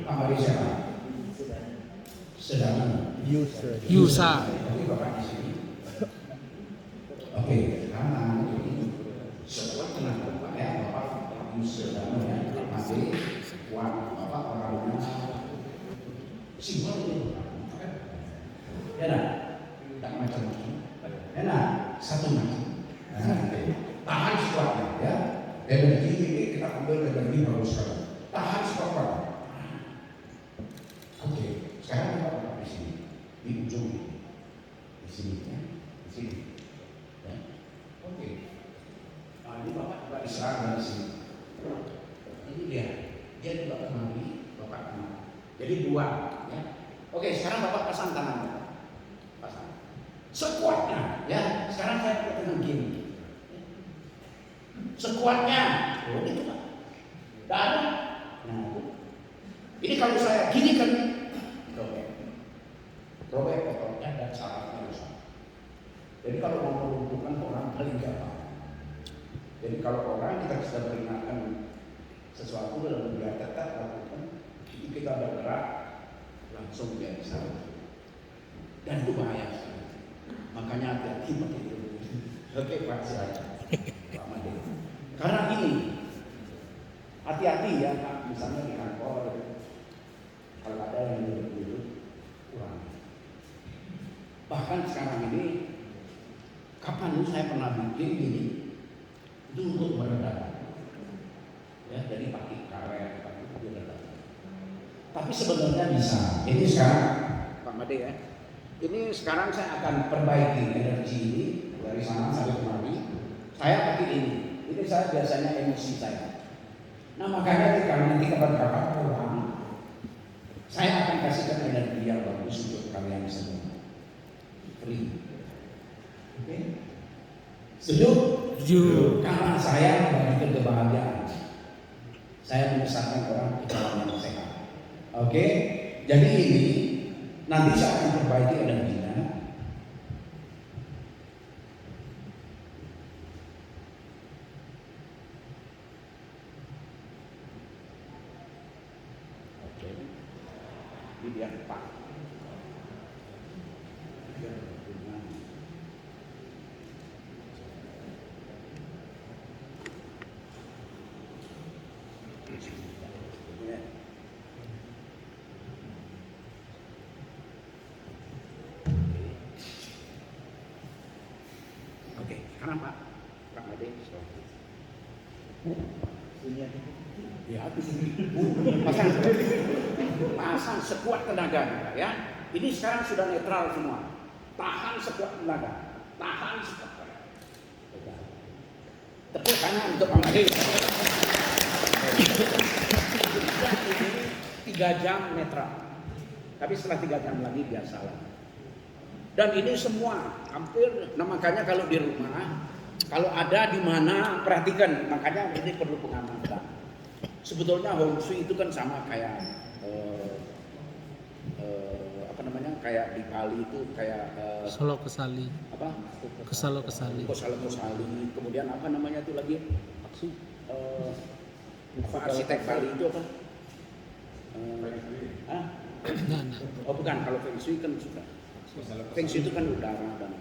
Pak Mari siapa? Sedang Yusa. Oke Bapak di sini. Oke, karena ini setelah tenang Bapak ya, Bapak sedang ya, masih kuat Bapak orangnya simbol ini Bapak. Ya nah, tidak macam-macam. Ya nah, satu macam. Tahan sekuatnya ya. Energi ini kita ambil energi bagus sekali. Tahan sekuatnya. Oke, sekarang kita Bapak di sini, di ujung ini, di sini ya, di sini. Ya. Oke. Nah, ini Bapak juga diserang dari sini. Ini dia juga kemari, Bapak kemari. Jadi dua, ya. Oke, sekarang Bapak pasang tangan, pasang. Sekuatnya, ya. Sekarang saya dengan gini. Sekuatnya, itu Pak. Tidak ada. Nah, ini kalau saya gini kan, robek ototnya dan sarafnya rusak. Jadi kalau mau melumpuhkan orang paling gampang. Jadi kalau orang kita sudah peringatkan sesuatu dan dia tetap lakukan, itu kita bergerak langsung dia bisa. Dan itu bahaya sekali. Makanya hati-hati pakai itu. Oke Pak silakan. Pak Made. Karena ini hati-hati ya Pak, misalnya di kantor kalau ada yang duduk kurang. Bahkan sekarang ini kapan saya pernah bikin ini itu untuk meredakan ya, jadi pakai karet pakai itu meredakan. Tapi sebenarnya bisa. Ini sekarang Pak Made ya, ini sekarang saya akan perbaiki energi ini dari sana sampai kemari. Saya pakai ini saya biasanya emosi saya. Nah makanya kalau nanti kapan-kapan pulang, saya akan kasihkan energi yang bagus untuk kalian semua. Free. Oke? Setuju? Setuju. Karena saya membagikan kebahagiaan. Saya membesarkan orang ke dalam yang sehat. Oke? Jadi ini nanti saya akan perbaiki energinya. Biar Pak. Oke, sekarang Pak Made. Ya, pasang sekuat tenaga ya. Ini sekarang sudah netral semua. Tahan sekuat tenaga. Tahan sekuat tenaga. Tepuk tangan untuk Pak Made. 3 jam netral. Tapi setelah 3 jam lagi biasalah. Dan ini semua hampir, nah makanya kalau di rumah, kalau ada di mana perhatikan, makanya ini perlu pengamatan. Sebetulnya Hong Shui itu kan sama kayak kayak di Bali itu kayak Solo Kesali. apa? Kesalo Kesali. Kesali. Kemudian apa namanya itu lagi? Arsitek Bali itu apa? Nah. Oh bukan, kalau Feng Shui kan sudah. Feng Shui itu kan udara dan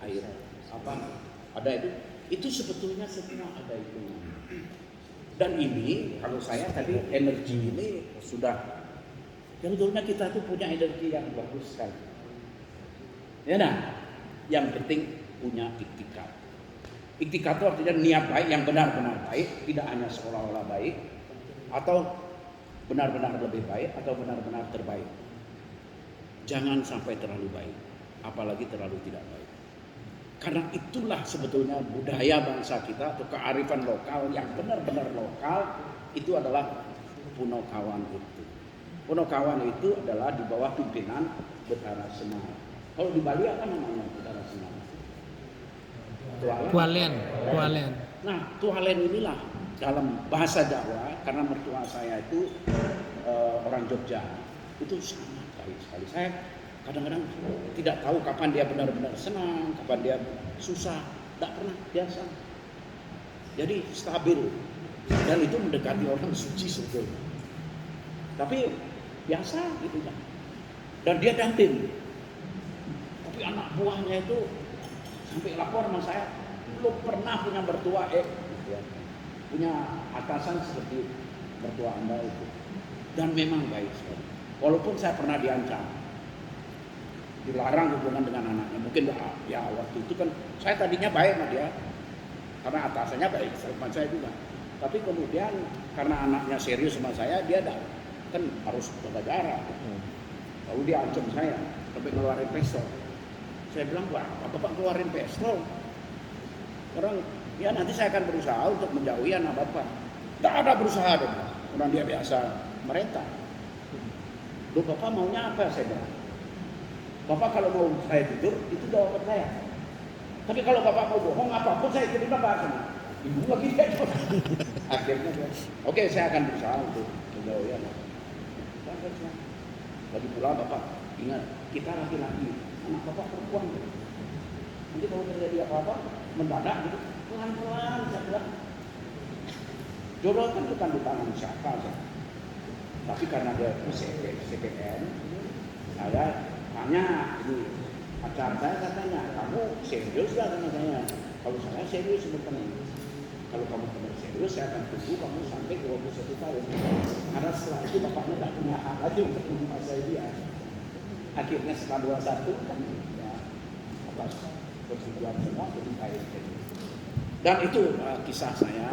air. Apa? Ada itu? Itu sebetulnya semua ada itu. Dan ini kalau saya tadi energi ini sudah. Sebetulnya kita tuh punya energi yang bagus sekali. Ya nah, yang penting punya iktikad. Iktikad itu artinya niat baik yang benar-benar baik, tidak hanya seolah-olah baik, atau benar-benar lebih baik, atau benar-benar terbaik. Jangan sampai terlalu baik, apalagi terlalu tidak baik. Karena itulah sebetulnya budaya bangsa kita atau kearifan lokal yang benar-benar lokal itu adalah Punokawan itu. Punokawan itu adalah di bawah pimpinan Betara Semar. Kalau di Bali apa namanya Betara Semar? Tualen. Nah, Tualen inilah dalam bahasa Jawa, karena mertua saya itu orang Jogja, itu sangat baik sekali. Saya kadang-kadang tidak tahu kapan dia benar-benar senang, kapan dia susah, tidak pernah, biasa. Jadi stabil, dan itu mendekati orang suci sebetulnya. Tapi biasa gitu ya. Dan dia damping. Tapi anak buahnya itu sampai lapor sama saya, belum pernah punya mertua gitu ya. Punya atasan seperti mertua Anda itu. Dan memang baik sekali. Walaupun saya pernah diancam, dilarang hubungan dengan anaknya. Mungkin ya waktu itu kan saya tadinya baik sama dia, karena atasannya baik sama saya juga. Tapi kemudian karena anaknya serius sama saya, dia kan harus jaga jarak. Lalu dia ancam saya sampai ngeluarin pistol. Saya bilang, wah, Bapak keluarin pistol. Orang, ya nanti saya akan berusaha untuk menjauhi anak Bapak. Tidak ada berusaha dong. Orang dia biasa merintah. Loh, Bapak maunya apa? Saya bilang. Bapak kalau mau saya tidur, itu jawaban saya. Tapi kalau Bapak mau bohong apapun, saya ikutin Bapak. Ibu lagi dia. Akhirnya, oke, saya akan berusaha untuk menjauhi anak. Lagi pula Bapak, ingat, kita laki-laki, anak Bapak perempuan. Nanti kalau terjadi apa-apa, mendadak gitu, pelan-pelan saya bilang. Jodoh kan bukan di tangan siapa saya. Tapi karena dia CPN, saya tanya, ini pacar saya tanya, kamu serius gak sama saya? Kalau saya serius sebetulnya. Kalau kamu benar serius, saya akan tunggu kamu sampai 21 tahun. Karena setelah itu bapaknya tak punya hak lagi untuk menguasai dia. Akhirnya setelah 21 kan ya atas persetujuan semua jadi baik. Dan itu kisah saya.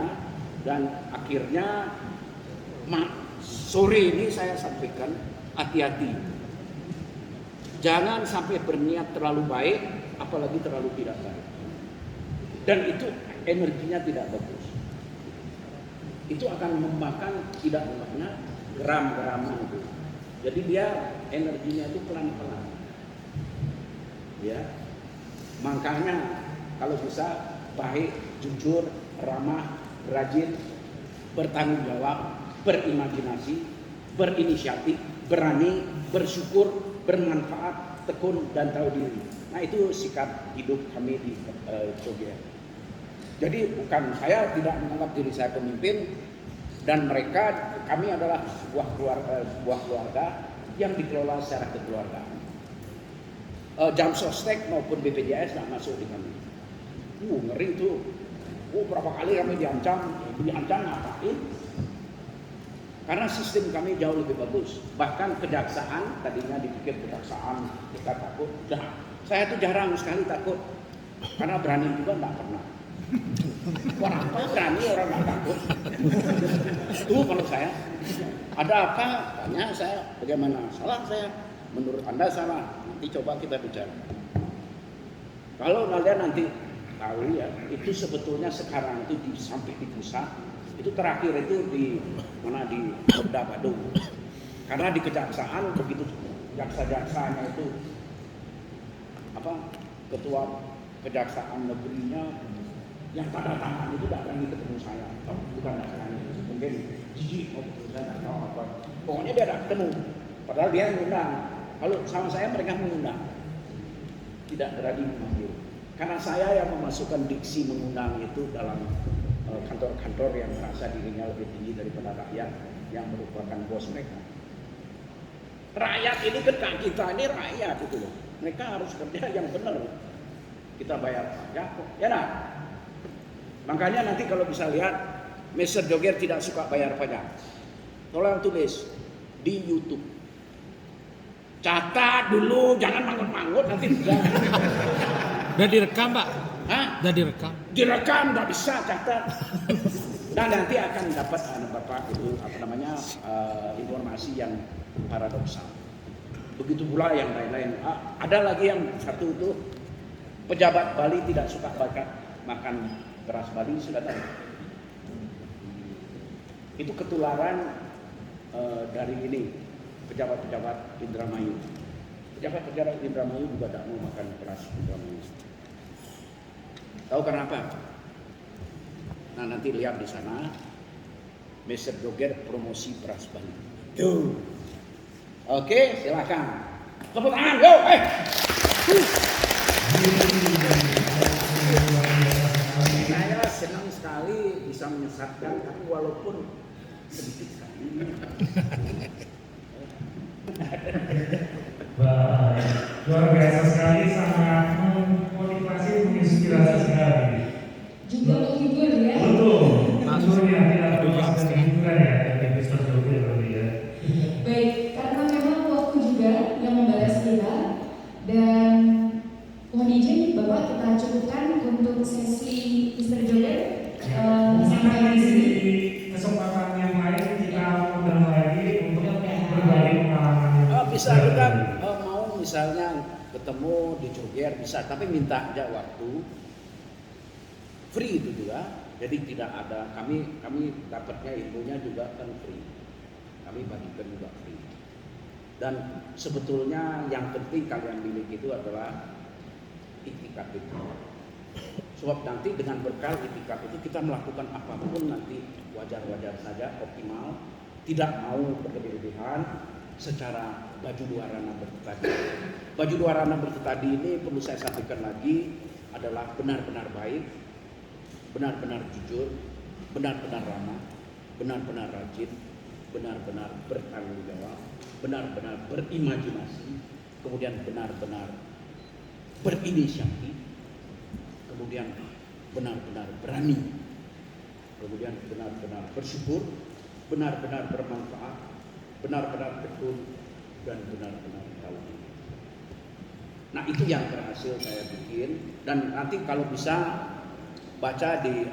Dan akhirnya sore ini saya sampaikan hati-hati. Jangan sampai berniat terlalu baik, apalagi terlalu tidak baik. Dan itu energinya tidak bagus. Itu akan memakan tidak banyak geram-geraman itu. Jadi dia energinya itu pelan-pelan. Ya. Makanya kalau bisa baik, jujur, ramah, rajin, bertanggung jawab, berimajinasi, berinisiatif, berani, bersyukur, bermanfaat, tekun dan tahu diri. Nah itu sikap hidup kami di Jogja. Jadi bukan saya tidak menganggap diri saya pemimpin, dan mereka, kami adalah sebuah keluarga yang dikelola secara kekeluargaan. Jam sostek maupun BPJS tidak masuk di kami. Ngeri tuh. Berapa kali kami diancam ngapain? Karena sistem kami jauh lebih bagus. Bahkan kejaksaan, tadinya dipikir kejaksaan kita takut. Nah, saya tuh jarang sekali takut. Karena berani juga nggak pernah. Orang apa berani orang nggak takut? Tuh kalau saya, ada apa? Tanya saya, bagaimana? Salah saya. Menurut Anda salah. Nanti coba kita bicara. Kalau kalian nanti tahu ya, itu sebetulnya sekarang itu sampai di pusat. Itu terakhir itu di mana, di Polda Badung. Karena di kejaksaan begitu jaksa-jaksanya itu ketua kejaksaan negerinya yang tanda tangan itu tidak berani ketemu saya. Bukan jaksanya, mungkin jijik saya tidak tahu apa. Pokoknya dia tidak ketemu. Padahal dia mengundang. Kalau sama saya mereka mengundang. Tidak berani memanggil. Karena saya yang memasukkan diksi mengundang itu dalam kantor-kantor yang merasa dirinya lebih tinggi daripada rakyat yang merupakan bos mereka. Rakyat ini kan kita ini rakyat itu loh. Mereka harus kerja yang benar. Kita bayar pajak kok. Ya nah. Makanya nanti kalau bisa lihat, Mr. Joger tidak suka bayar pajak. Tolong tulis di YouTube. Catat dulu, jangan manggut-manggut nanti bisa. Udah direkam, Pak. Hah? Udah direkam. Direkam nggak bisa catat. Dan nanti akan dapat Bapak itu informasi yang paradoksal. Begitu pula yang lain-lain. Ada lagi yang satu itu pejabat Bali tidak suka makan beras Bali, sudah tahu. Itu ketularan dari ini pejabat-pejabat Indramayu. Pejabat-pejabat Indramayu juga tidak mau makan beras Indramayu. Tahu kenapa? Nah nanti lihat di sana, Mr. Joger promosi beras Bali. Tuh. Oke, silakan. Tepuk tangan, yo, Saya senang sekali bisa menyesatkan, tapi walaupun sedikit sekali. Luar biasa sekali, sangat memotivasi, menginspirasi sekali. Juga menghibur ya. Betul. Maksudnya tidak terlepas dari hiburan ya, dari Mr. Joger tadi ya. Baik, karena memang waktu juga yang membalas kita dan mohon izin Bapak kita cukupkan untuk sesi Mr. Joger sampai di sini. Di kesempatan yang lain kita undang lagi untuk berbagi pengalaman. Bisa juga mau misalnya ketemu di Joger bisa, tapi minta aja waktu. Free itu juga, jadi tidak ada kami dapatnya ilmunya juga kan free, kami bagikan juga free. Dan sebetulnya yang penting kalian miliki itu adalah itikad itu. Sebab nanti dengan bekal itikad itu kita melakukan apapun nanti wajar-wajar saja, optimal, tidak mau berlebihan secara baju dua ranah bertetadi. Baju dua ranah bertetadi ini perlu saya sampaikan lagi adalah benar-benar baik, benar-benar jujur, benar-benar ramah, benar-benar rajin, benar-benar bertanggung jawab, benar-benar berimajinasi, kemudian benar-benar berinisiatif, kemudian benar-benar berani, kemudian benar-benar bersyukur, benar-benar bermanfaat, benar-benar tekun, dan benar-benar tahu diri. Nah itu yang berhasil saya bikin, dan nanti kalau bisa baca di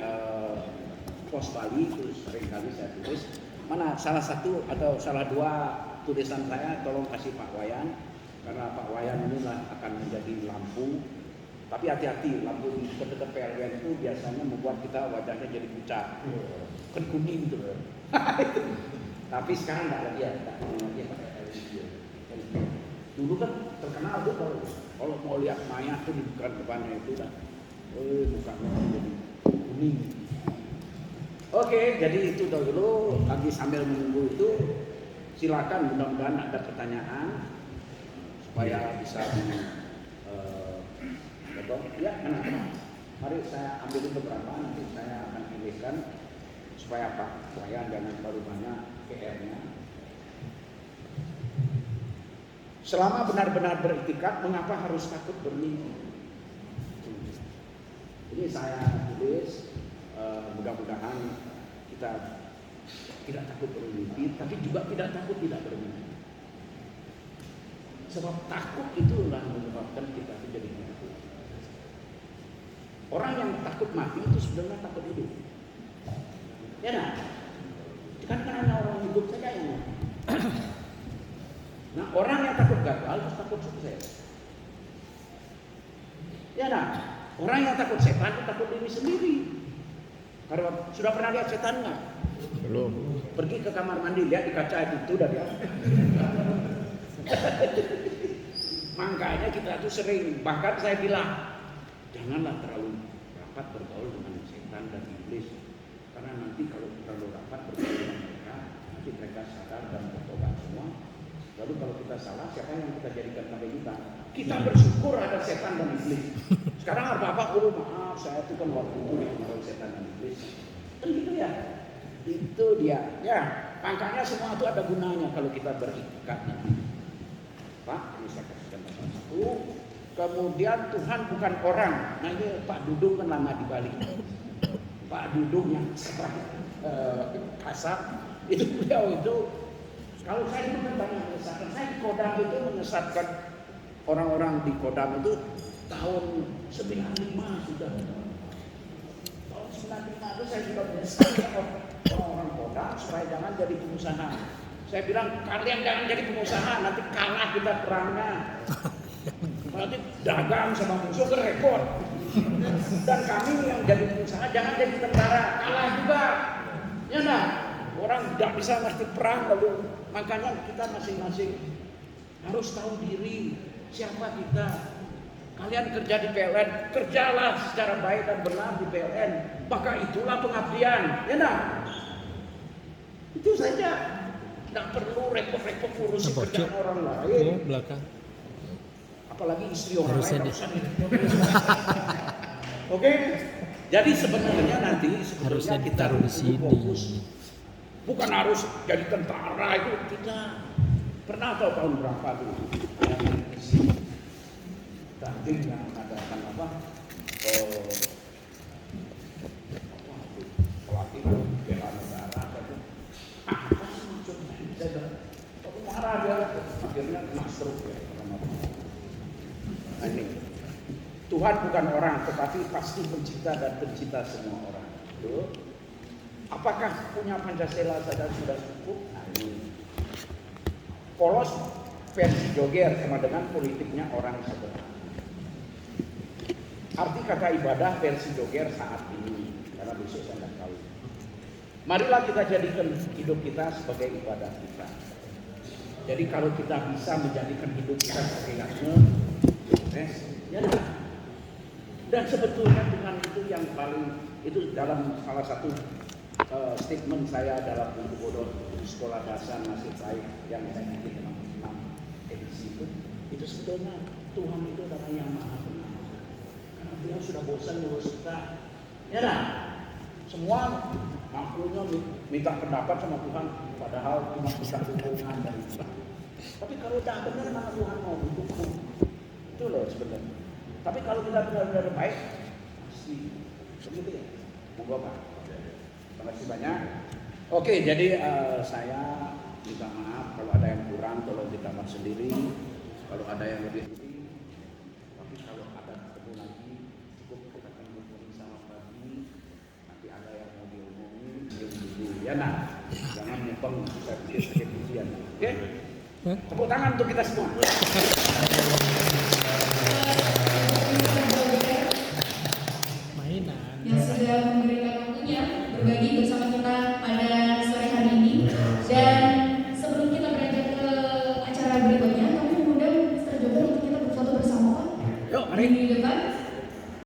Pos Bali itu seringkali saya tulis mana salah satu atau salah dua tulisan saya tolong kasih Pak Wayan, karena Pak Wayan inilah akan menjadi lampu, tapi hati-hati lampu di dekat PLN itu biasanya membuat kita wajahnya jadi pucat kan kuning gitu. Tapi sekarang nggak lagi ya, dia pakai LED. Dulu kan terkenal tuh kalau mau lihat mayat tuh di depannya itu kan bukannya jadi kuning. Oke, jadi itu dulu lagi sambil menunggu itu silakan, mudah-mudahan ada pertanyaan supaya bisa ya teman-teman. Mari saya ambil beberapa, nanti saya akan pilihkan supaya Pak Wayan jangan terlalu banyak PR-nya. Selama benar-benar beriktikad, mengapa harus takut bermimpi? Ini saya tulis, mudah-mudahan kita tidak takut bermimpi, tapi juga tidak takut tidak bermimpi. Sebab takut itulah menyebabkan kita jadi takut. Orang yang takut mati itu sebenarnya takut hidup. Ya nah, kan hanya orang hidup saja yang mati. Nah orang yang takut gagal harus takut sukses. Ya nah, orang yang takut setan itu takut diri sendiri. Karena sudah pernah lihat setan nggak? Belum. Pergi ke kamar mandi, lihat di kaca itu udah dia. Makanya kita tuh sering, bahkan saya bilang, janganlah terlalu rapat bergaul dengan setan dan iblis. Karena nanti kalau terlalu rapat bergaul dengan mereka, nanti mereka sadar dan bertobat semua. Lalu kalau kita salah, siapa yang kita jadikan sampai kita? Kita bersyukur ada setan dan iblis. Sekarang ada apa? Oh maaf, saya itu kan waktu itu dipengaruhi setan dan iblis. Kan gitu ya? Itu dia. Ya, makanya semua itu ada gunanya kalau kita berikat nanti. Pak, ini saya kasihkan satu. Kemudian Tuhan bukan orang. Nah ini Pak Dudung kan lama di Bali. Pak Dudung yang kasar itu beliau itu. Kalau saya itu kan banyak menyesatkan. Saya di Kodam itu menyesatkan orang-orang di Kodam itu tahun 95 sudah. Tahun 95 itu saya sudah menyesalkan orang-orang kota supaya jangan jadi pengusaha. Saya bilang kalian jangan jadi pengusaha, nanti kalah kita perangnya. Nanti dagang sama musuh kan repot. Dan kami yang jadi pengusaha jangan jadi tentara, kalah juga. Ya nah, orang tidak bisa ngerti perang lalu makanya kita masing-masing harus tahu diri siapa kita. Kalian kerja di PLN, kerjalah secara baik dan benar di PLN, maka itulah pengabdian. Ya nah, itu saja. Tidak perlu repot-repot ngurusin kerjaan orang lain. Belakang. Apalagi istri orang Harusnya lain. Oke, jadi sebenarnya nanti Harusnya kita ditaruh di sini. fokus. Bukan harus jadi tentara itu kita pernah tahu tahun berapa dulu yang isi Danting yang mengadakan pelatih bela negara itu apa sih maksudnya? Saya bilang, aku marah dia akhirnya kena stroke ya. Nah, ini Tuhan bukan orang, tetapi pasti pencipta dan pencipta semua orang. Tuh. Apakah punya Pancasila saja sudah cukup? Nah, ini polos versi Joger sama dengan politiknya orang sederhana. Arti kata ibadah versi Joger saat ini, karena besok saya nggak tahu. Marilah kita jadikan hidup kita sebagai ibadah kita. Jadi kalau kita bisa menjadikan hidup kita sebagai sukses, ya dah. Dan sebetulnya dengan itu yang paling itu dalam salah satu statement saya dalam buku bodoh sekolah dasar nasib baik yang saya bikin dalam 6 edisi itu sebetulnya Tuhan itu adalah yang maha benar. Karena Dia sudah bosan ngurus kita. Ya nah, semua mampunya minta pendapat sama Tuhan, padahal cuma minta dukungan dari Tuhan. Tapi kalau tidak benar mana Tuhan mau mendukung? Itu loh sebenarnya. Tapi kalau kita benar-benar baik, pasti begitu ya. Monggo Pak. Terima kasih banyak. Oke, jadi saya minta maaf kalau ada yang kurang, tolong ditambah sendiri. Kalau ada yang lebih, tapi kalau ada ketemu lagi, cukup kita akan bertemu sama pagi. Nanti ada yang mau diomongin, dulu. Ya nah, jangan nyempeng saya pikir sakit ujian. Oke? Tepuk tangan untuk kita semua. Yang sudah memberikan waktunya berbagi bersama kita pada sore hari ini. Dan sebelum kita beranjak ke acara berikutnya, kami mengundang Mr. Joger untuk kita berfoto bersama Pak. Yuk, mari.